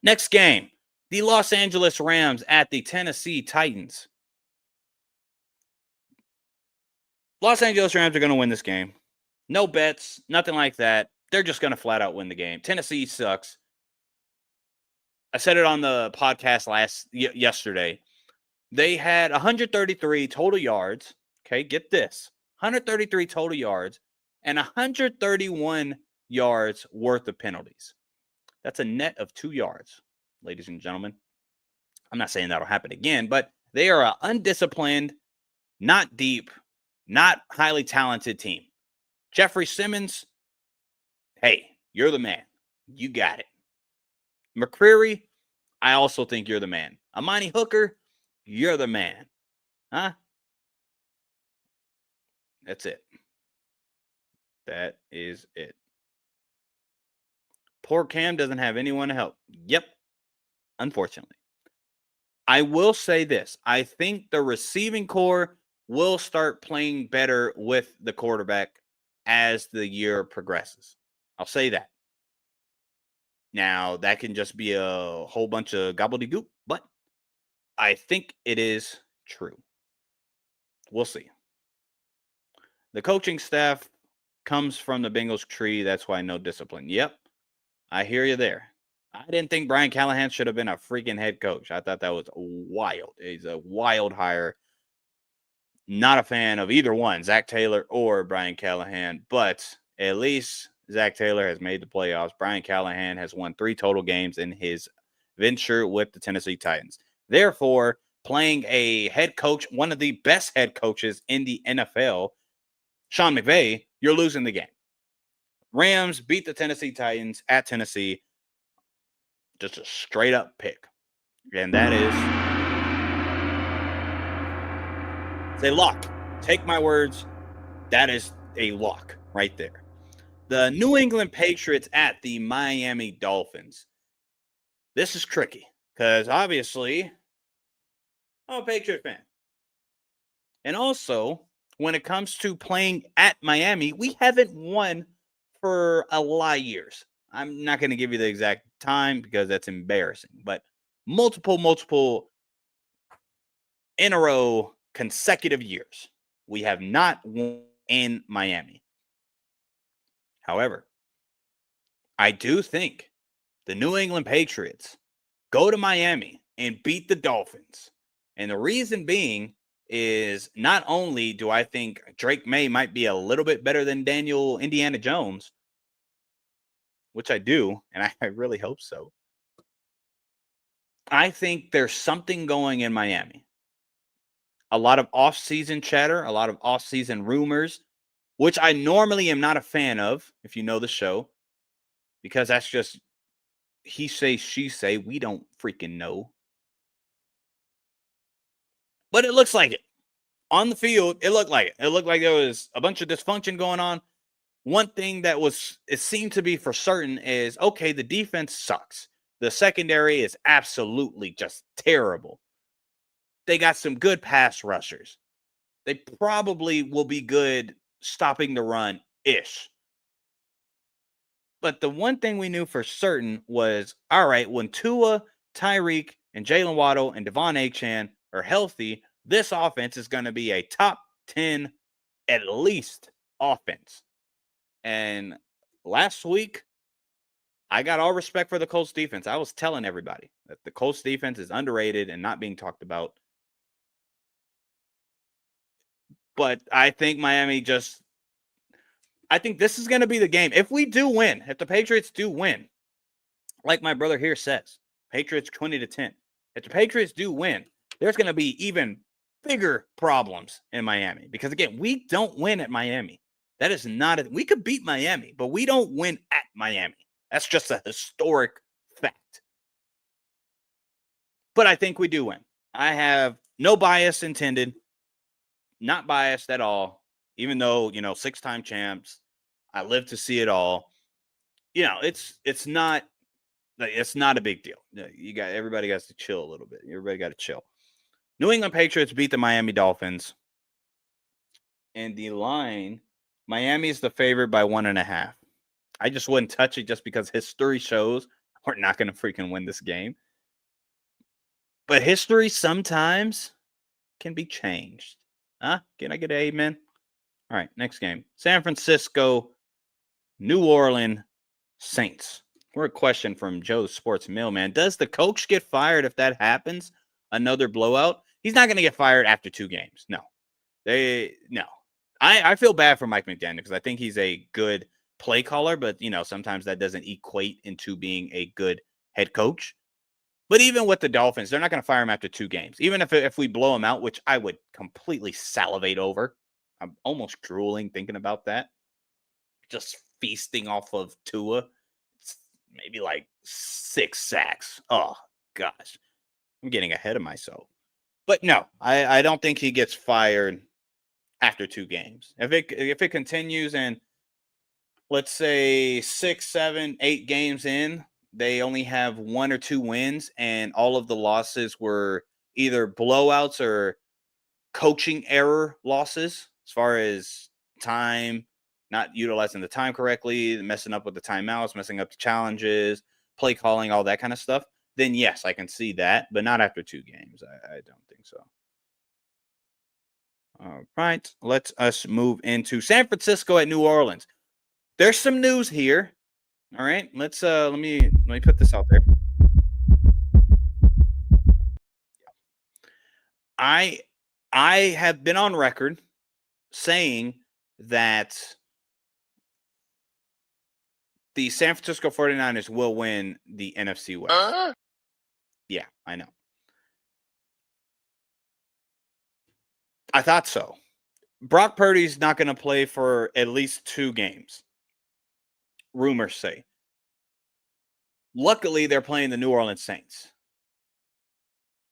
Next game, the Los Angeles Rams at the Tennessee Titans. Los Angeles Rams are going to win this game. No bets, nothing like that. They're just going to flat out win the game. Tennessee sucks. I said it on the podcast yesterday. They had 133 total yards. Okay, get this. 133 total yards and 131 yards worth of penalties. That's a net of 2 yards, ladies and gentlemen. I'm not saying that'll happen again, but they are an undisciplined, not deep, not highly talented team. Jeffrey Simmons, hey, you're the man. You got it. McCreary, I also think you're the man. Amani Hooker, you're the man. Huh? That's it. That is it. Poor Cam doesn't have anyone to help. Yep. Unfortunately. I will say this. I think the receiving core will start playing better with the quarterback as the year progresses. I'll say that. Now, that can just be a whole bunch of gobbledygook, but I think it is true. We'll see. The coaching staff comes from the Bengals tree. That's why no discipline. Yep. I hear you there. I didn't think Brian Callahan should have been a freaking head coach. I thought that was wild. He's a wild hire. Not a fan of either one, Zach Taylor or Brian Callahan, but at least Zach Taylor has made the playoffs. Brian Callahan has won 3 total games in his venture with the Tennessee Titans. Therefore, playing a head coach, one of the best head coaches in the NFL, Sean McVay, you're losing the game. Rams beat the Tennessee Titans at Tennessee. Just a straight up pick. And that is it's a lock. Take my words. That is a lock right there. The New England Patriots at the Miami Dolphins. This is tricky because obviously I'm a Patriot fan. And also, when it comes to playing at Miami, we haven't won for a lot of years. I'm not going to give you the exact time because that's embarrassing, but multiple in a row consecutive years. We have not won in Miami. However, I do think the New England Patriots go to Miami and beat the Dolphins. And the reason being is not only do I think Drake May might be a little bit better than Daniel Indiana Jones, which I do, and I really hope so. I think there's something going in Miami. A lot of off-season chatter, a lot of off-season rumors, which I normally am not a fan of, if you know the show, because that's just he say, she say. We don't freaking know. But it looks like it. On the field, it looked like it. It looked like there was a bunch of dysfunction going on. One thing that it seemed to be for certain is, okay, the defense sucks. The secondary is absolutely just terrible. They got some good pass rushers. They probably will be good stopping the run-ish. But the one thing we knew for certain was, all right, when Tua, Tyreek, and Jalen Waddle and Devon Achane are healthy, this offense is going to be a top 10 at least offense. And last week, I got all respect for the Colts defense. I was telling everybody that the Colts defense is underrated and not being talked about. But I think I think this is going to be the game. If we do win, if the Patriots do win, like my brother here says, Patriots 20-10. If the Patriots do win, there's going to be even bigger problems in Miami. Because, again, we don't win at Miami. That is not we could beat Miami, but we don't win at Miami. That's just a historic fact. But I think we do win. I have no bias intended. Not biased at all. Even though, 6-time champs, I live to see it all. It's not a big deal. Everybody has to chill a little bit. Everybody got to chill. New England Patriots beat the Miami Dolphins. And the line, Miami is the favorite by 1.5. I just wouldn't touch it just because history shows we're not going to freaking win this game. But history sometimes can be changed. Huh? Can I get an amen? All right, next game. San Francisco, New Orleans Saints. We're a question from Joe Sports Mailman. Does the coach get fired if that happens? Another blowout? He's not going to get fired after 2 games. No. No. I feel bad for Mike McDaniel because I think he's a good play caller, but, sometimes that doesn't equate into being a good head coach. But even with the Dolphins, they're not going to fire him after 2 games. Even if we blow him out, which I would completely salivate over. I'm almost drooling thinking about that. Just feasting off of Tua. It's maybe like 6 sacks. Oh, gosh. I'm getting ahead of myself. But no, I don't think he gets fired after 2 games. If it continues and let's say 6, 7, 8 games in, they only have 1 or 2 wins, and all of the losses were either blowouts or coaching error losses as far as time, not utilizing the time correctly, messing up with the timeouts, messing up the challenges, play calling, all that kind of stuff, then yes, I can see that, but not after 2 games. I don't think so. All right, let's us move into San Francisco at New Orleans. There's some news here. All right, let's let me put this out there. I have been on record saying that the San Francisco 49ers will win the NFC West. Yeah, I know. I thought so. Brock Purdy's not going to play for at least 2 games. Rumors say. Luckily, they're playing the New Orleans Saints.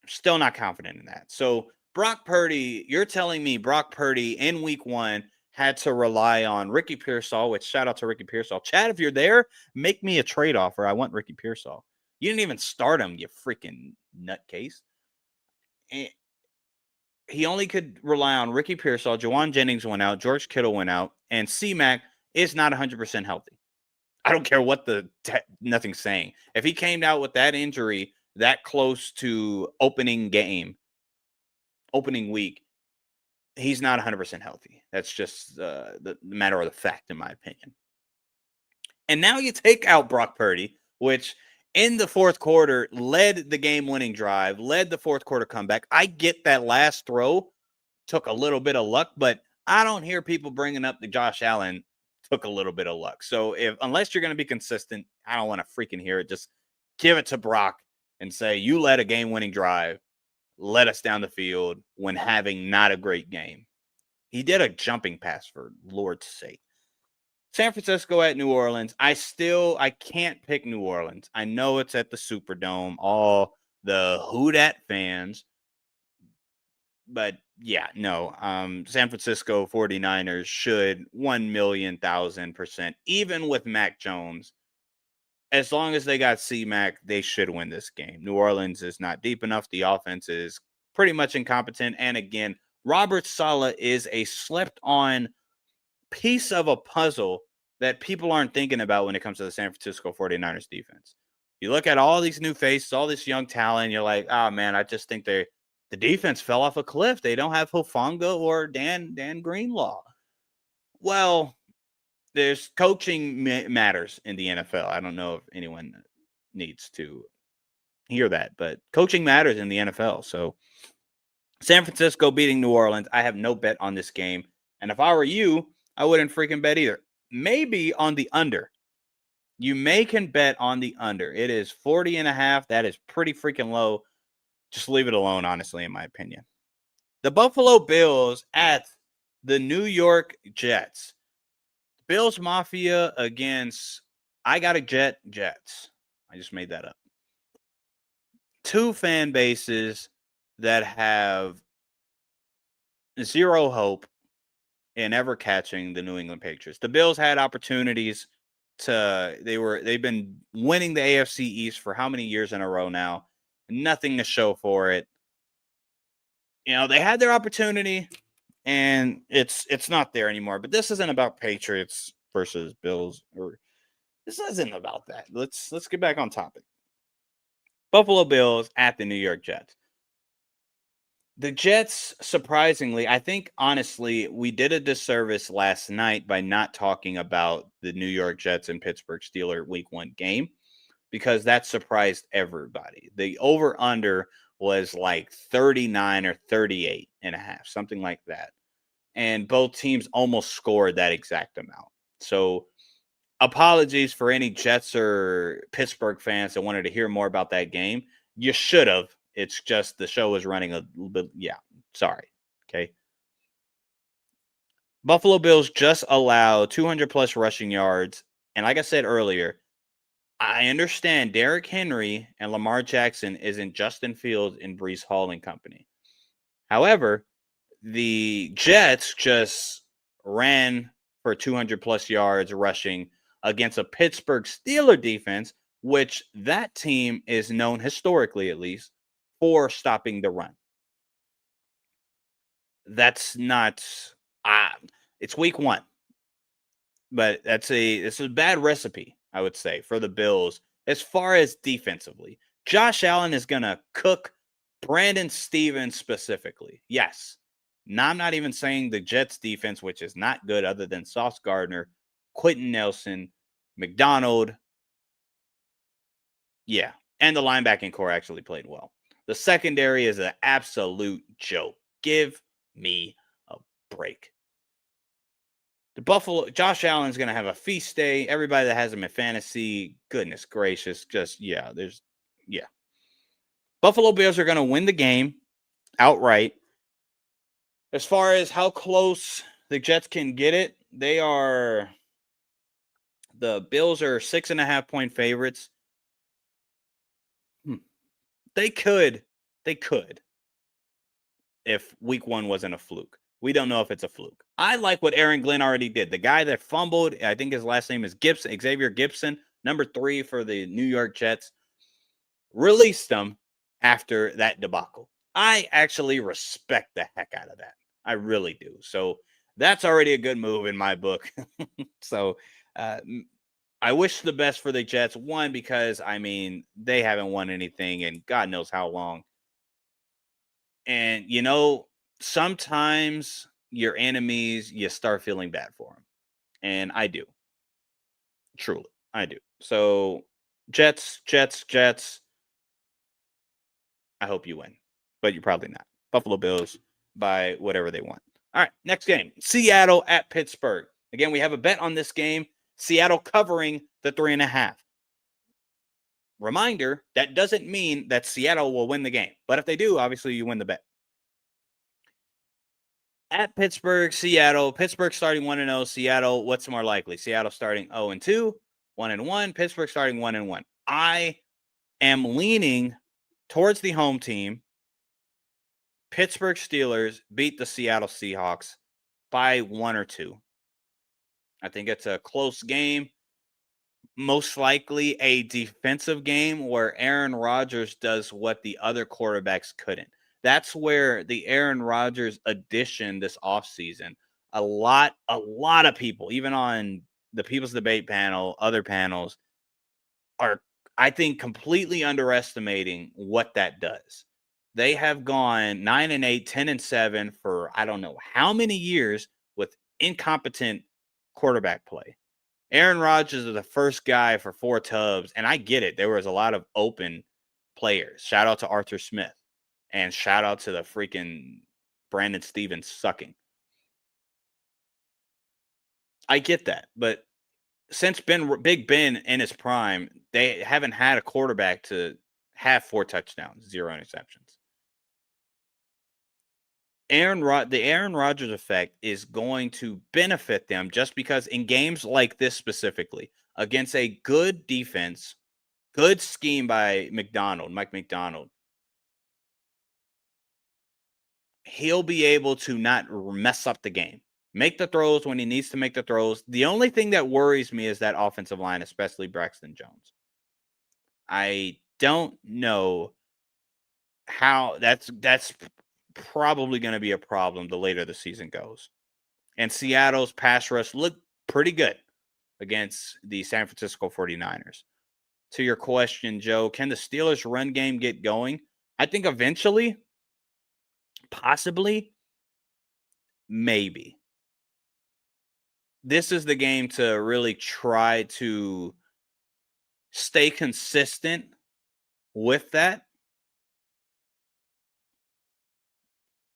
Still not confident in that. So, Brock Purdy, you're telling me Brock Purdy in week 1 had to rely on Ricky Pearsall, which shout out to Ricky Pearsall. Chad, if you're there, make me a trade offer. I want Ricky Pearsall. You didn't even start him, you freaking nutcase. And he only could rely on Ricky Pearsall. Jawan Jennings went out. George Kittle went out. And C-Mac is not 100% healthy. I don't care what nothing's saying. If he came out with that injury that close to opening week, he's not 100% healthy. That's just the matter of the fact, in my opinion. And now you take out Brock Purdy, which in the 4th quarter led the game-winning drive, led the 4th quarter comeback. I get that last throw took a little bit of luck, but I don't hear people bringing up the Josh Allen took a little bit of luck. So unless you're going to be consistent, I don't want to freaking hear it. Just give it to Brock and say, you led a game-winning drive, led us down the field when having not a great game. He did a jumping pass, for Lord's sake. San Francisco at New Orleans. I can't pick New Orleans. I know it's at the Superdome, all the Who Dat fans, but Yeah, no. San Francisco 49ers should 1,000,000%, even with Mac Jones. As long as they got C-Mac, they should win this game. New Orleans is not deep enough. The offense is pretty much incompetent. And again, Robert Saleh is a slept-on piece of a puzzle that people aren't thinking about when it comes to the San Francisco 49ers defense. You look at all these new faces, all this young talent, you're like, oh man, I just think the defense fell off a cliff. They don't have Hufanga or Dan Greenlaw. Well, there's coaching matters in the NFL. I don't know if anyone needs to hear that, but coaching matters in the NFL. So San Francisco beating New Orleans, I have no bet on this game. And if I were you, I wouldn't freaking bet either. Maybe on the under. You can bet on the under. It is 40.5. That is pretty freaking low. Just leave it alone, honestly, in my opinion. The Buffalo Bills at the New York Jets. Bills Mafia against I got a Jets. I just made that up. Two fan bases that have zero hope in ever catching the New England Patriots. The Bills had opportunities they've been winning the AFC East for how many years in a row now? Nothing to show for it. You know, they had their opportunity and it's not there anymore. But this isn't about Patriots versus Bills, or this isn't about that. Let's get back on topic. Buffalo Bills at the New York Jets. The Jets, surprisingly, I think, honestly, we did a disservice last night by not talking about the New York Jets and Pittsburgh Steelers Week 1 game, because that surprised everybody. The over-under was like 39 or 38.5, something like that. And both teams almost scored that exact amount. So apologies for any Jets or Pittsburgh fans that wanted to hear more about that game. You should have. It's just the show was running a little bit. Yeah, sorry. Okay. Buffalo Bills just allowed 200 plus rushing yards. And like I said earlier, I understand Derrick Henry and Lamar Jackson isn't Justin Fields and Breece Hall and company. However, the Jets just ran for 200 plus yards rushing against a Pittsburgh Steelers defense, which that team is known historically, at least, for stopping the run. That's not it's week 1. But it's a bad recipe, I would say, for the Bills as far as defensively. Josh Allen is going to cook Brandon Stevens specifically. Yes. Now, I'm not even saying the Jets defense, which is not good other than Sauce Gardner, Quentin Nelson, McDonald. Yeah. And the linebacking core actually played well. The secondary is an absolute joke. Give me a break. The Josh Allen's going to have a feast day. Everybody that has him in fantasy, goodness gracious, Buffalo Bills are going to win the game outright. As far as how close the Jets can get it, the Bills are 6.5-point favorites. They could, if week 1 wasn't a fluke. We don't know if it's a fluke. I like what Aaron Glenn already did. The guy that fumbled, I think his last name is Gibson, Xavier Gibson, number 3 for the New York Jets, released him after that debacle. I actually respect the heck out of that. I really do. So that's already a good move in my book. So I wish the best for the Jets. One, because, I mean, they haven't won anything in God knows how long. And, you know, sometimes your enemies, you start feeling bad for them. And I do. Truly, I do. So Jets. I hope you win, but you're probably not. Buffalo Bills by whatever they want. All right, next game. Seattle at Pittsburgh. Again, we have a bet on this game. Seattle covering the 3.5. Reminder, that doesn't mean that Seattle will win the game. But if they do, obviously you win the bet. At Pittsburgh, Seattle. Pittsburgh starting 1-0. Seattle, what's more likely? Seattle starting 0-2, 1-1. Pittsburgh starting 1-1. I am leaning towards the home team. Pittsburgh Steelers beat the Seattle Seahawks by 1 or 2. I think it's a close game. Most likely a defensive game where Aaron Rodgers does what the other quarterbacks couldn't. That's where the Aaron Rodgers addition this offseason, a lot of people, even on the People's Debate panel, other panels, are, I think, completely underestimating what that does. They have gone 9-8, 10-7 for I don't know how many years with incompetent quarterback play. Aaron Rodgers is the first guy for 4 tubs, and I get it. There was a lot of open players. Shout out to Arthur Smith, and shout out to the freaking Brandon Stevens sucking. I get that, but since Big Ben in his prime, they haven't had a quarterback to have 4 touchdowns, 0 interceptions. The Aaron Rodgers effect is going to benefit them just because in games like this specifically, against a good defense, good scheme by Mike McDonald, he'll be able to not mess up the game. Make the throws when he needs to make the throws. The only thing that worries me is that offensive line, especially Braxton Jones. I don't know how that's probably going to be a problem the later the season goes. And Seattle's pass rush looked pretty good against the San Francisco 49ers. To your question, Joe, can the Steelers' run game get going? I think eventually, possibly, maybe. This is the game to really try to stay consistent with that.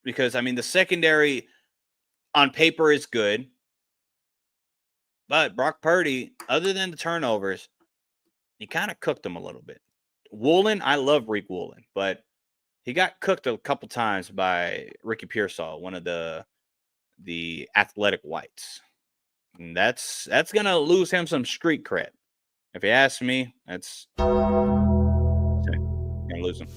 Because, I mean, the secondary on paper is good. But Brock Purdy, other than the turnovers, he kind of cooked them a little bit. Woolen, I love Rick Woolen, but he got cooked a couple times by Ricky Pearsall, one of the athletic whites. And that's going to lose him some street cred. If you ask me, that's going to lose him.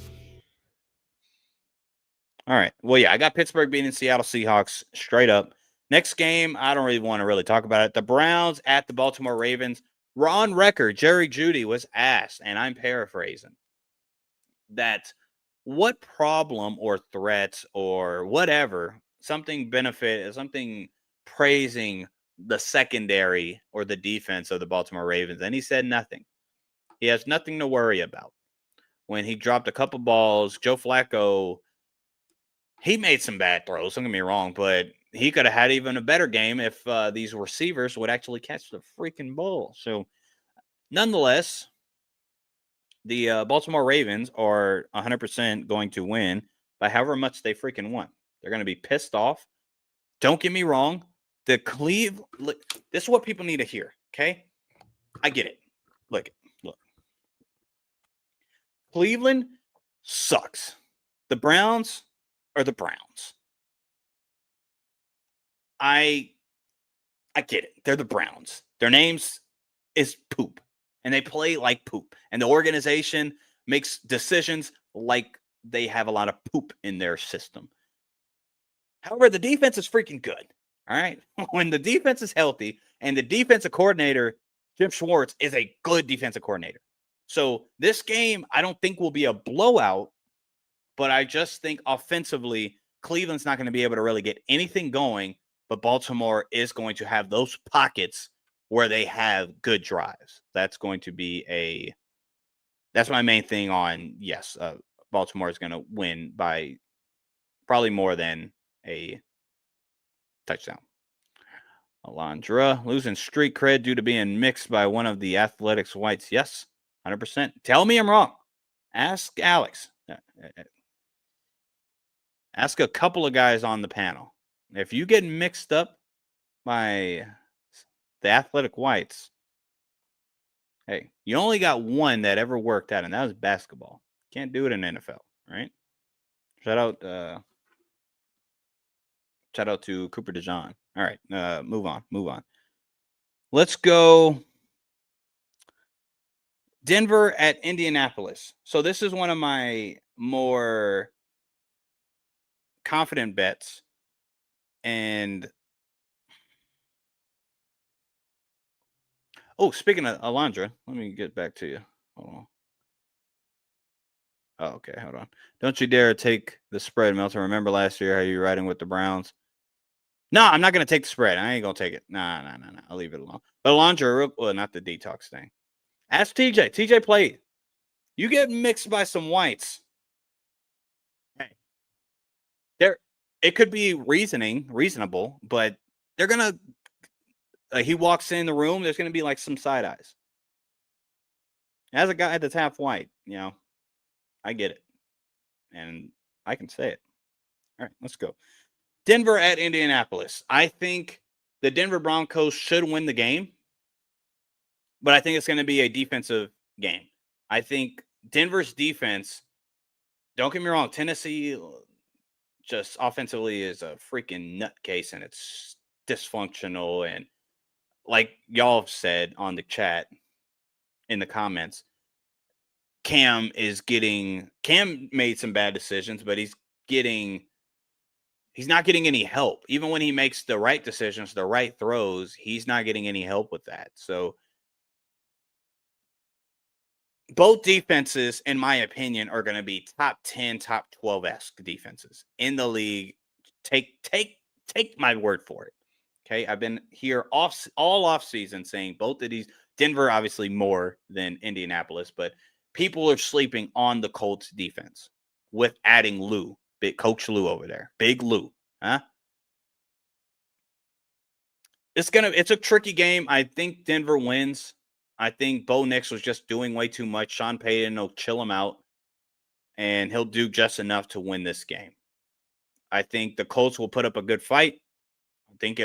All right. Well, yeah, I got Pittsburgh beating Seattle Seahawks straight up. Next game, I don't really want to really talk about it. The Browns at the Baltimore Ravens. We're on record. Jerry Jeudy was asked, and I'm paraphrasing, that what problem or threat or whatever, something praising the secondary or the defense of the Baltimore Ravens. And he said nothing. He has nothing to worry about. When he dropped a couple balls, Joe Flacco, he made some bad throws, don't get me wrong, but he could have had even a better game if these receivers would actually catch the freaking ball. So, nonetheless, the Baltimore Ravens are 100% going to win by however much they freaking want. They're going to be pissed off. Don't get me wrong. Look, this is what people need to hear, okay? I get it. Look. Cleveland sucks. The Browns are the Browns. I get it. They're the Browns. Their names is poop. And they play like poop. And the organization makes decisions like they have a lot of poop in their system. However, the defense is freaking good. All right. When the defense is healthy and the defensive coordinator, Jim Schwartz, is a good defensive coordinator. So this game, I don't think will be a blowout, but I just think offensively, Cleveland's not going to be able to really get anything going, but Baltimore is going to have those pockets where they have good drives. That's going to be that's my main thing on, yes, Baltimore is going to win by probably more than a touchdown. Alondra, losing street cred due to being mixed by one of the Athletics whites. Yes, 100%. Tell me I'm wrong. Ask Alex. Ask a couple of guys on the panel. If you get mixed up by the Athletic whites, hey, you only got one that ever worked out, and that was basketball. Can't do it in NFL, right? Shout out to Cooper DeJean. All right, move on. Let's go Denver at Indianapolis. So this is one of my more confident bets. And speaking of Alondra, let me get back to you. Hold on. Oh, okay, hold on. Don't you dare take the spread, Milton. Remember last year how you were riding with the Browns? No, I'm not gonna take the spread. I ain't gonna take it. Nah. I'll leave it alone. But Alondra, not the detox thing. Ask TJ. TJ played. You get mixed by some whites. Hey, it could be reasonable, but they're gonna. He walks in the room. There's gonna be like some side eyes. As a guy that's half white, I get it, and I can say it. All right, let's go. Denver at Indianapolis. I think the Denver Broncos should win the game, but I think it's going to be a defensive game. I think Denver's defense, don't get me wrong, Tennessee just offensively is a freaking nutcase, and it's dysfunctional. And like y'all have said on the chat, in the comments, Cam made some bad decisions, but he's not getting any help. Even when he makes the right decisions, the right throws, he's not getting any help with that. So both defenses, in my opinion, are going to be top 10, top 12-esque defenses in the league. Take my word for it. Okay. I've been here all off season saying both of these, Denver, obviously more than Indianapolis, but people are sleeping on the Colts defense with adding Lou, big Coach Lou over there, big Lou. Huh? It's a tricky game. I think Denver wins. I think Bo Nix was just doing way too much. Sean Payton will chill him out, and he'll do just enough to win this game. I think the Colts will put up a good fight. I think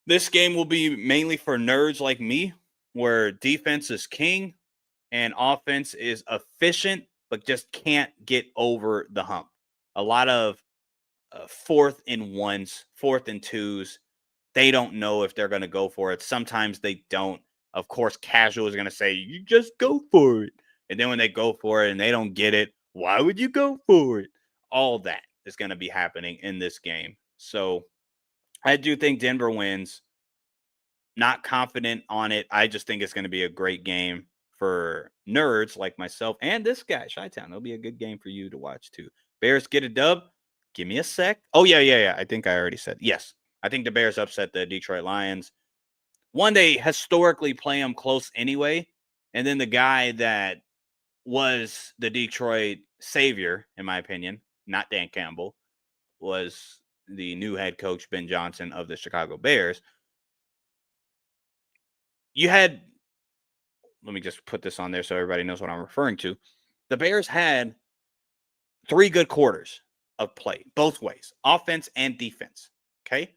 this game will be mainly for nerds like me, where defense is king and offense is efficient, but just can't get over the hump. A lot of 4th and 1s, 4th and 2s. They don't know if they're going to go for it. Sometimes they don't. Of course, casual is going to say, you just go for it. And then when they go for it and they don't get it, why would you go for it? All that is going to be happening in this game. So I do think Denver wins. Not confident on it. I just think it's going to be a great game for nerds like myself and this guy, Chi-Town. It'll be a good game for you to watch too. Bears get a dub. Give me a sec. Oh, yeah. I think I already said yes. I think the Bears upset the Detroit Lions. One, they historically play them close anyway. And then the guy that was the Detroit savior, in my opinion, not Dan Campbell, was the new head coach, Ben Johnson, of the Chicago Bears. Let me just put this on there so everybody knows what I'm referring to. The Bears had 3 good quarters of play, both ways, offense and defense. Okay.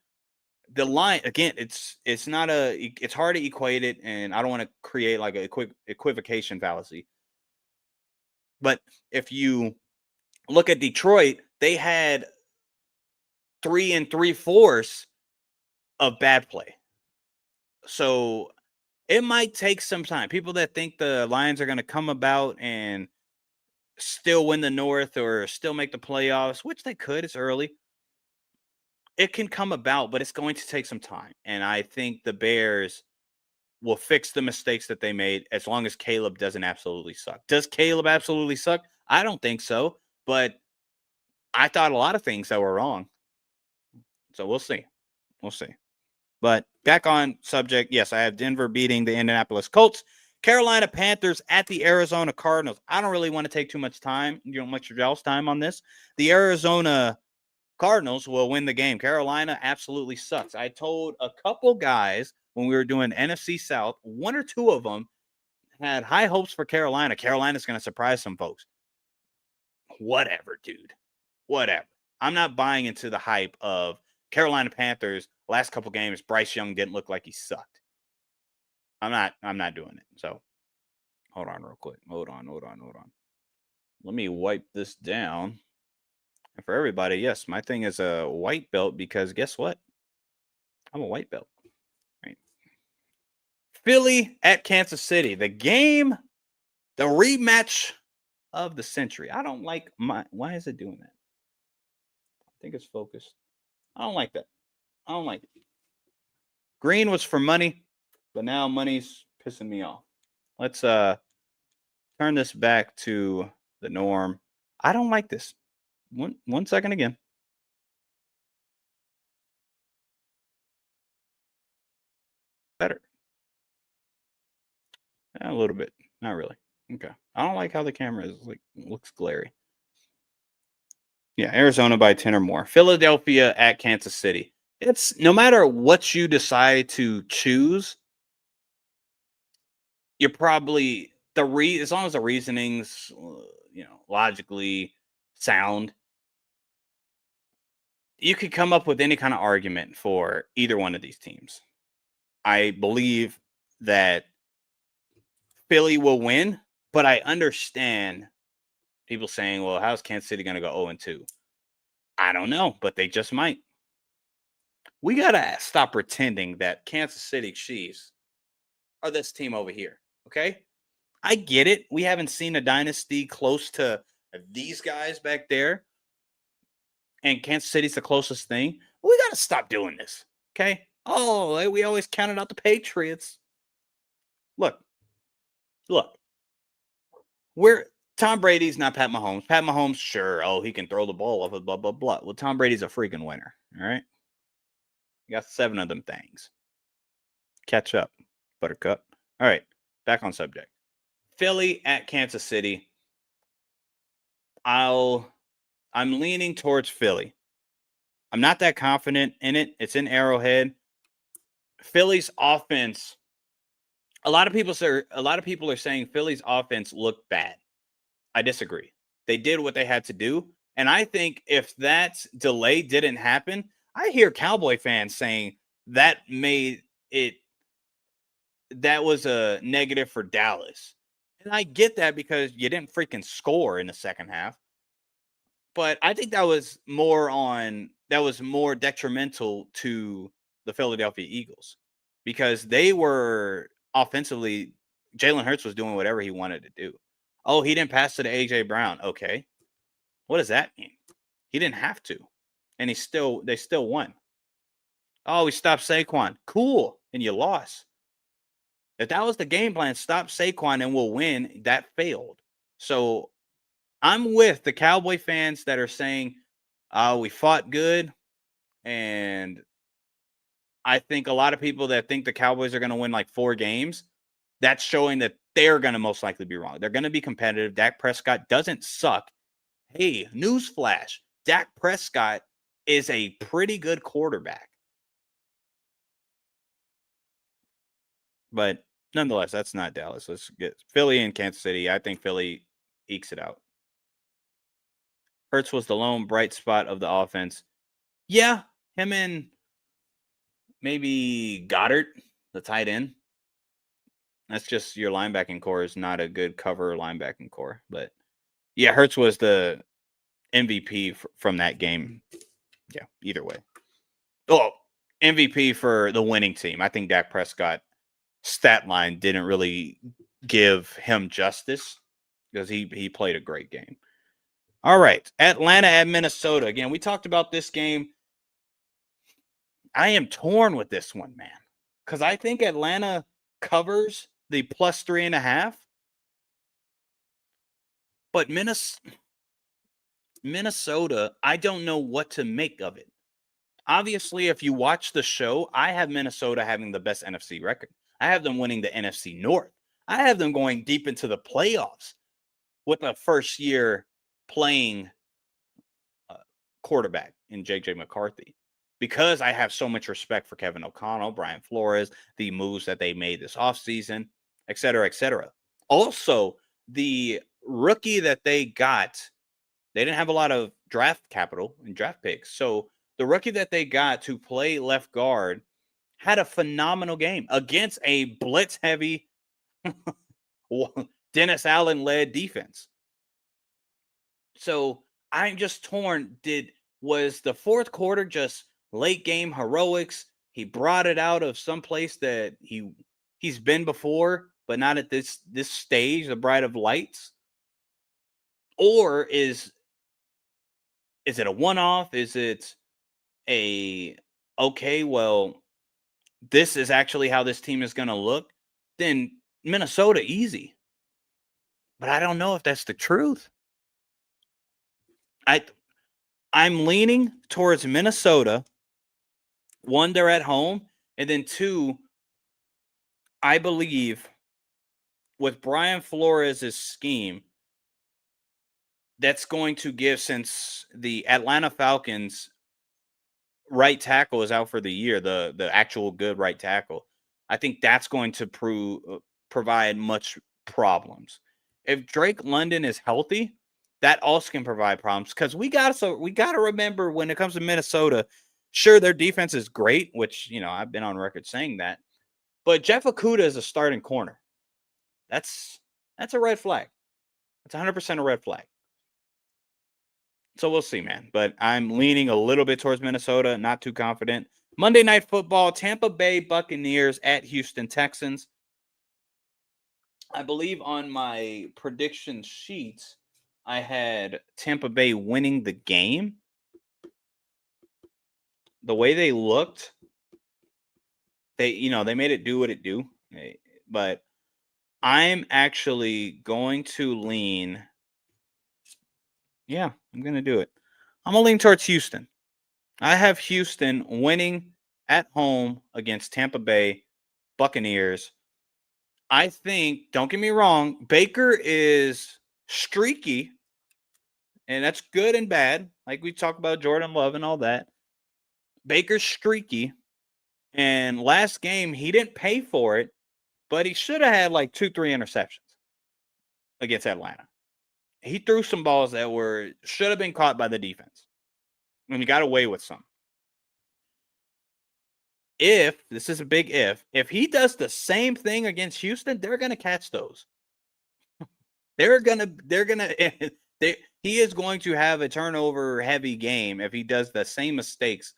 The line, again, it's hard to equate it, and I don't want to create like a quick equivocation fallacy. But if you look at Detroit, they had 3 3/4 of bad play. So it might take some time. People that think the Lions are going to come about and still win the North or still make the playoffs, which they could, it's early. It can come about, but it's going to take some time. And I think the Bears will fix the mistakes that they made as long as Caleb doesn't absolutely suck. Does Caleb absolutely suck? I don't think so, but I thought a lot of things that were wrong. So we'll see. But back on subject, yes, I have Denver beating the Indianapolis Colts. Carolina Panthers at the Arizona Cardinals. I don't really want to take too much time, much of y'all's time on this. The Arizona Cardinals will win the game. Carolina absolutely sucks. I told a couple guys when we were doing NFC South, 1 or 2 of them had high hopes for Carolina. Carolina's going to surprise some folks. Whatever, dude. Whatever. I'm not buying into the hype of Carolina Panthers. Last couple games, Bryce Young didn't look like he sucked. I'm not doing it. So hold on real quick. Hold on. Let me wipe this down. And for everybody, yes, my thing is a white belt because guess what? I'm a white belt. Right. Philly at Kansas City. The rematch of the century. I don't like why is it doing that? think it's focused. I don't like that. I don't like it. Green was for money, but now money's pissing me off. Let's turn this back to the norm. I don't like this. One second again. Better. A little bit. Not really. Okay. I don't like how the camera is looks glary. Yeah, Arizona by 10 or more. Philadelphia at Kansas City. It's no matter what you decide to choose, you're probably as long as the reasonings, logically sound, you could come up with any kind of argument for either one of these teams. I believe that Philly will win, but I understand people saying, well, how's Kansas City going to go 0-2? I don't know, but they just might. We got to stop pretending that Kansas City Chiefs are this team over here, okay? I get it. We haven't seen a dynasty close to these guys back there, and Kansas City's the closest thing. We got to stop doing this, okay? Oh, we always counted out the Patriots. Look. Tom Brady's not Pat Mahomes. Pat Mahomes, sure. Oh, he can throw the ball off of blah, blah, blah. Well, Tom Brady's a freaking winner. All right. You got 7 of them things. Catch up, Buttercup. All right. Back on subject. Philly at Kansas City. I'm leaning towards Philly. I'm not that confident in it. It's in Arrowhead. Philly's offense. A lot of people are saying Philly's offense looked bad. I disagree. They did what they had to do. And I think if that delay didn't happen, I hear Cowboy fans saying that was a negative for Dallas. And I get that because you didn't freaking score in the second half. But I think that was more detrimental to the Philadelphia Eagles because they were offensively, Jalen Hurts was doing whatever he wanted to do. Oh, he didn't pass to A.J. Brown. Okay. What does that mean? He didn't have to. And they still won. Oh, we stopped Saquon. Cool. And you lost. If that was the game plan, stop Saquon and we'll win, that failed. So I'm with the Cowboy fans that are saying, we fought good. And I think a lot of people that think the Cowboys are going to win like 4 games, that's showing that they're going to most likely be wrong. They're going to be competitive. Dak Prescott doesn't suck. Hey, newsflash. Dak Prescott is a pretty good quarterback. But nonetheless, that's not Dallas. Let's get Philly and Kansas City. I think Philly ekes it out. Hurts was the lone bright spot of the offense. Yeah, him and maybe Goddard, the tight end. That's just your linebacking core is not a good cover linebacking core. But yeah, Hurts was the MVP from that game. Yeah, either way. Oh, MVP for the winning team. I think Dak Prescott stat line didn't really give him justice because he played a great game. All right, Atlanta at Minnesota. Again, we talked about this game. I am torn with this one, man, because I think Atlanta covers the +3.5, but Minnesota, I don't know what to make of it. Obviously, if you watch the show, I have Minnesota having the best NFC record. I have them winning the NFC North. I have them going deep into the playoffs with a first year playing quarterback in J.J. McCarthy because I have so much respect for Kevin O'Connell, Brian Flores, the moves that they made this offseason, et cetera, et cetera. Also, the rookie that they got, they didn't have a lot of draft capital and draft picks. So the rookie that they got to play left guard had a phenomenal game against a blitz-heavy Dennis Allen-led defense. So I'm just torn. Was the fourth quarter just late game heroics? He brought it out of some place that he's been before, but not at this stage, the bright of lights. Or is Is it a one-off? Is it okay, well, this is actually how this team is going to look? Then Minnesota, easy. But I don't know if that's the truth. I'm leaning towards Minnesota. One, they're at home. And then two, I believe with Brian Flores' scheme, that's going to give, since the Atlanta Falcons right tackle is out for the year, the actual good right tackle, I think that's going to provide much problems. If Drake London is healthy, that also can provide problems, because we got to remember, when it comes to Minnesota, sure, their defense is great, which, I've been on record saying that, but Jeff Okudah is a starting corner. That's a red flag. That's 100% a red flag. So we'll see, man. But I'm leaning a little bit towards Minnesota, not too confident. Monday Night Football, Tampa Bay Buccaneers at Houston Texans. I believe on my prediction sheets, I had Tampa Bay winning the game. The way they looked, they made it do what it do. But I'm actually going to lean. Yeah, I'm going to do it. I'm going to lean towards Houston. I have Houston winning at home against Tampa Bay Buccaneers. I think, don't get me wrong, Baker is streaky, and that's good and bad. Like we talk about Jordan Love and all that. Baker's streaky, and last game he didn't pay for it, but he should have had like 2-3 interceptions against Atlanta. He threw some balls that should have been caught by the defense, and he got away with some. If this is a big if he does the same thing against Houston, they're going to catch those. He is going to have a turnover heavy game if he does the same mistakes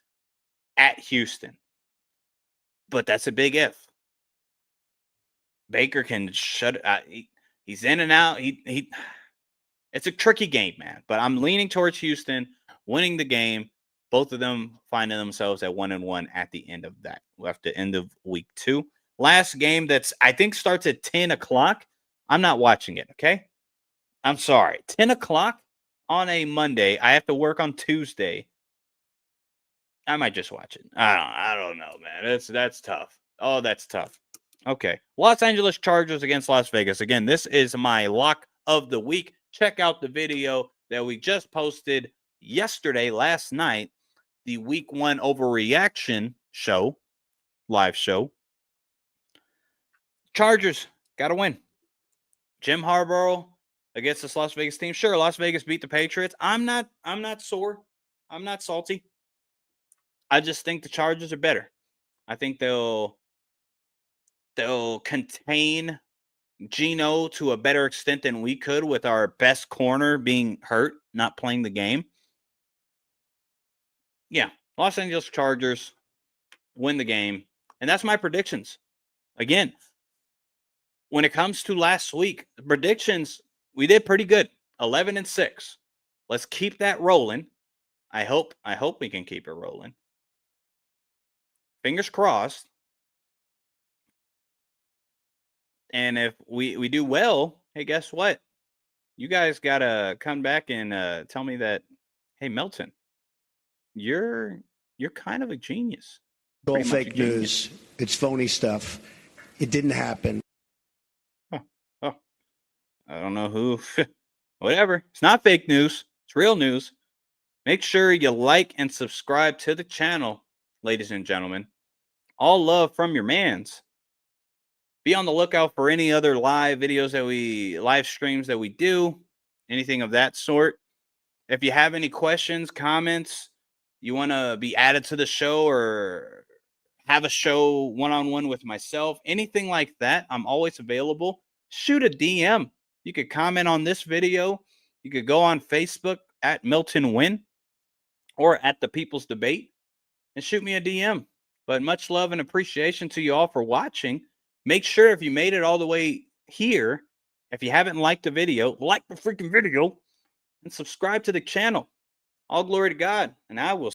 at Houston. But that's a big if. Baker can shut he's in and out. It's a tricky game, man. But I'm leaning towards Houston winning the game. Both of them finding themselves at 1-1 at the end of that. At the end of week 2. Last game I think starts at 10 o'clock. I'm not watching it, okay? I'm sorry. 10 o'clock on a Monday. I have to work on Tuesday. I might just watch it. I don't know, man. That's tough. Oh, that's tough. Okay. Los Angeles Chargers against Las Vegas. Again, this is my lock of the week. Check out the video that we just posted yesterday, last night, the week 1 overreaction show, live show. Chargers got to win. Jim Harbaugh against this Las Vegas team. Sure, Las Vegas beat the Patriots. I'm not sore. I'm not salty. I just think the Chargers are better. I think they'll contain Geno to a better extent than we could, with our best corner being hurt, not playing the game. Yeah, Los Angeles Chargers win the game. And that's my predictions. Again, when it comes to last week, the predictions, we did pretty good. 11-6. Let's keep that rolling. I hope we can keep it rolling. Fingers crossed. And if we do well, hey, guess what? You guys got to come back and tell me that, hey, Milton, you're kind of a genius. All fake news. It's phony stuff. It didn't happen. Oh, I don't know who. Whatever. It's not fake news. It's real news. Make sure you like and subscribe to the channel, ladies and gentlemen. All love from your mans. Be on the lookout for any other live streams that we do, anything of that sort. If you have any questions, comments, you want to be added to the show or have a show one-on-one with myself, anything like that, I'm always available. Shoot a DM. You could comment on this video. You could go on Facebook at Milton Win or at The People's Debate and shoot me a DM. But much love and appreciation to you all for watching. Make sure, if you made it all the way here, if you haven't liked the video, like the freaking video and subscribe to the channel. All glory to God, and I will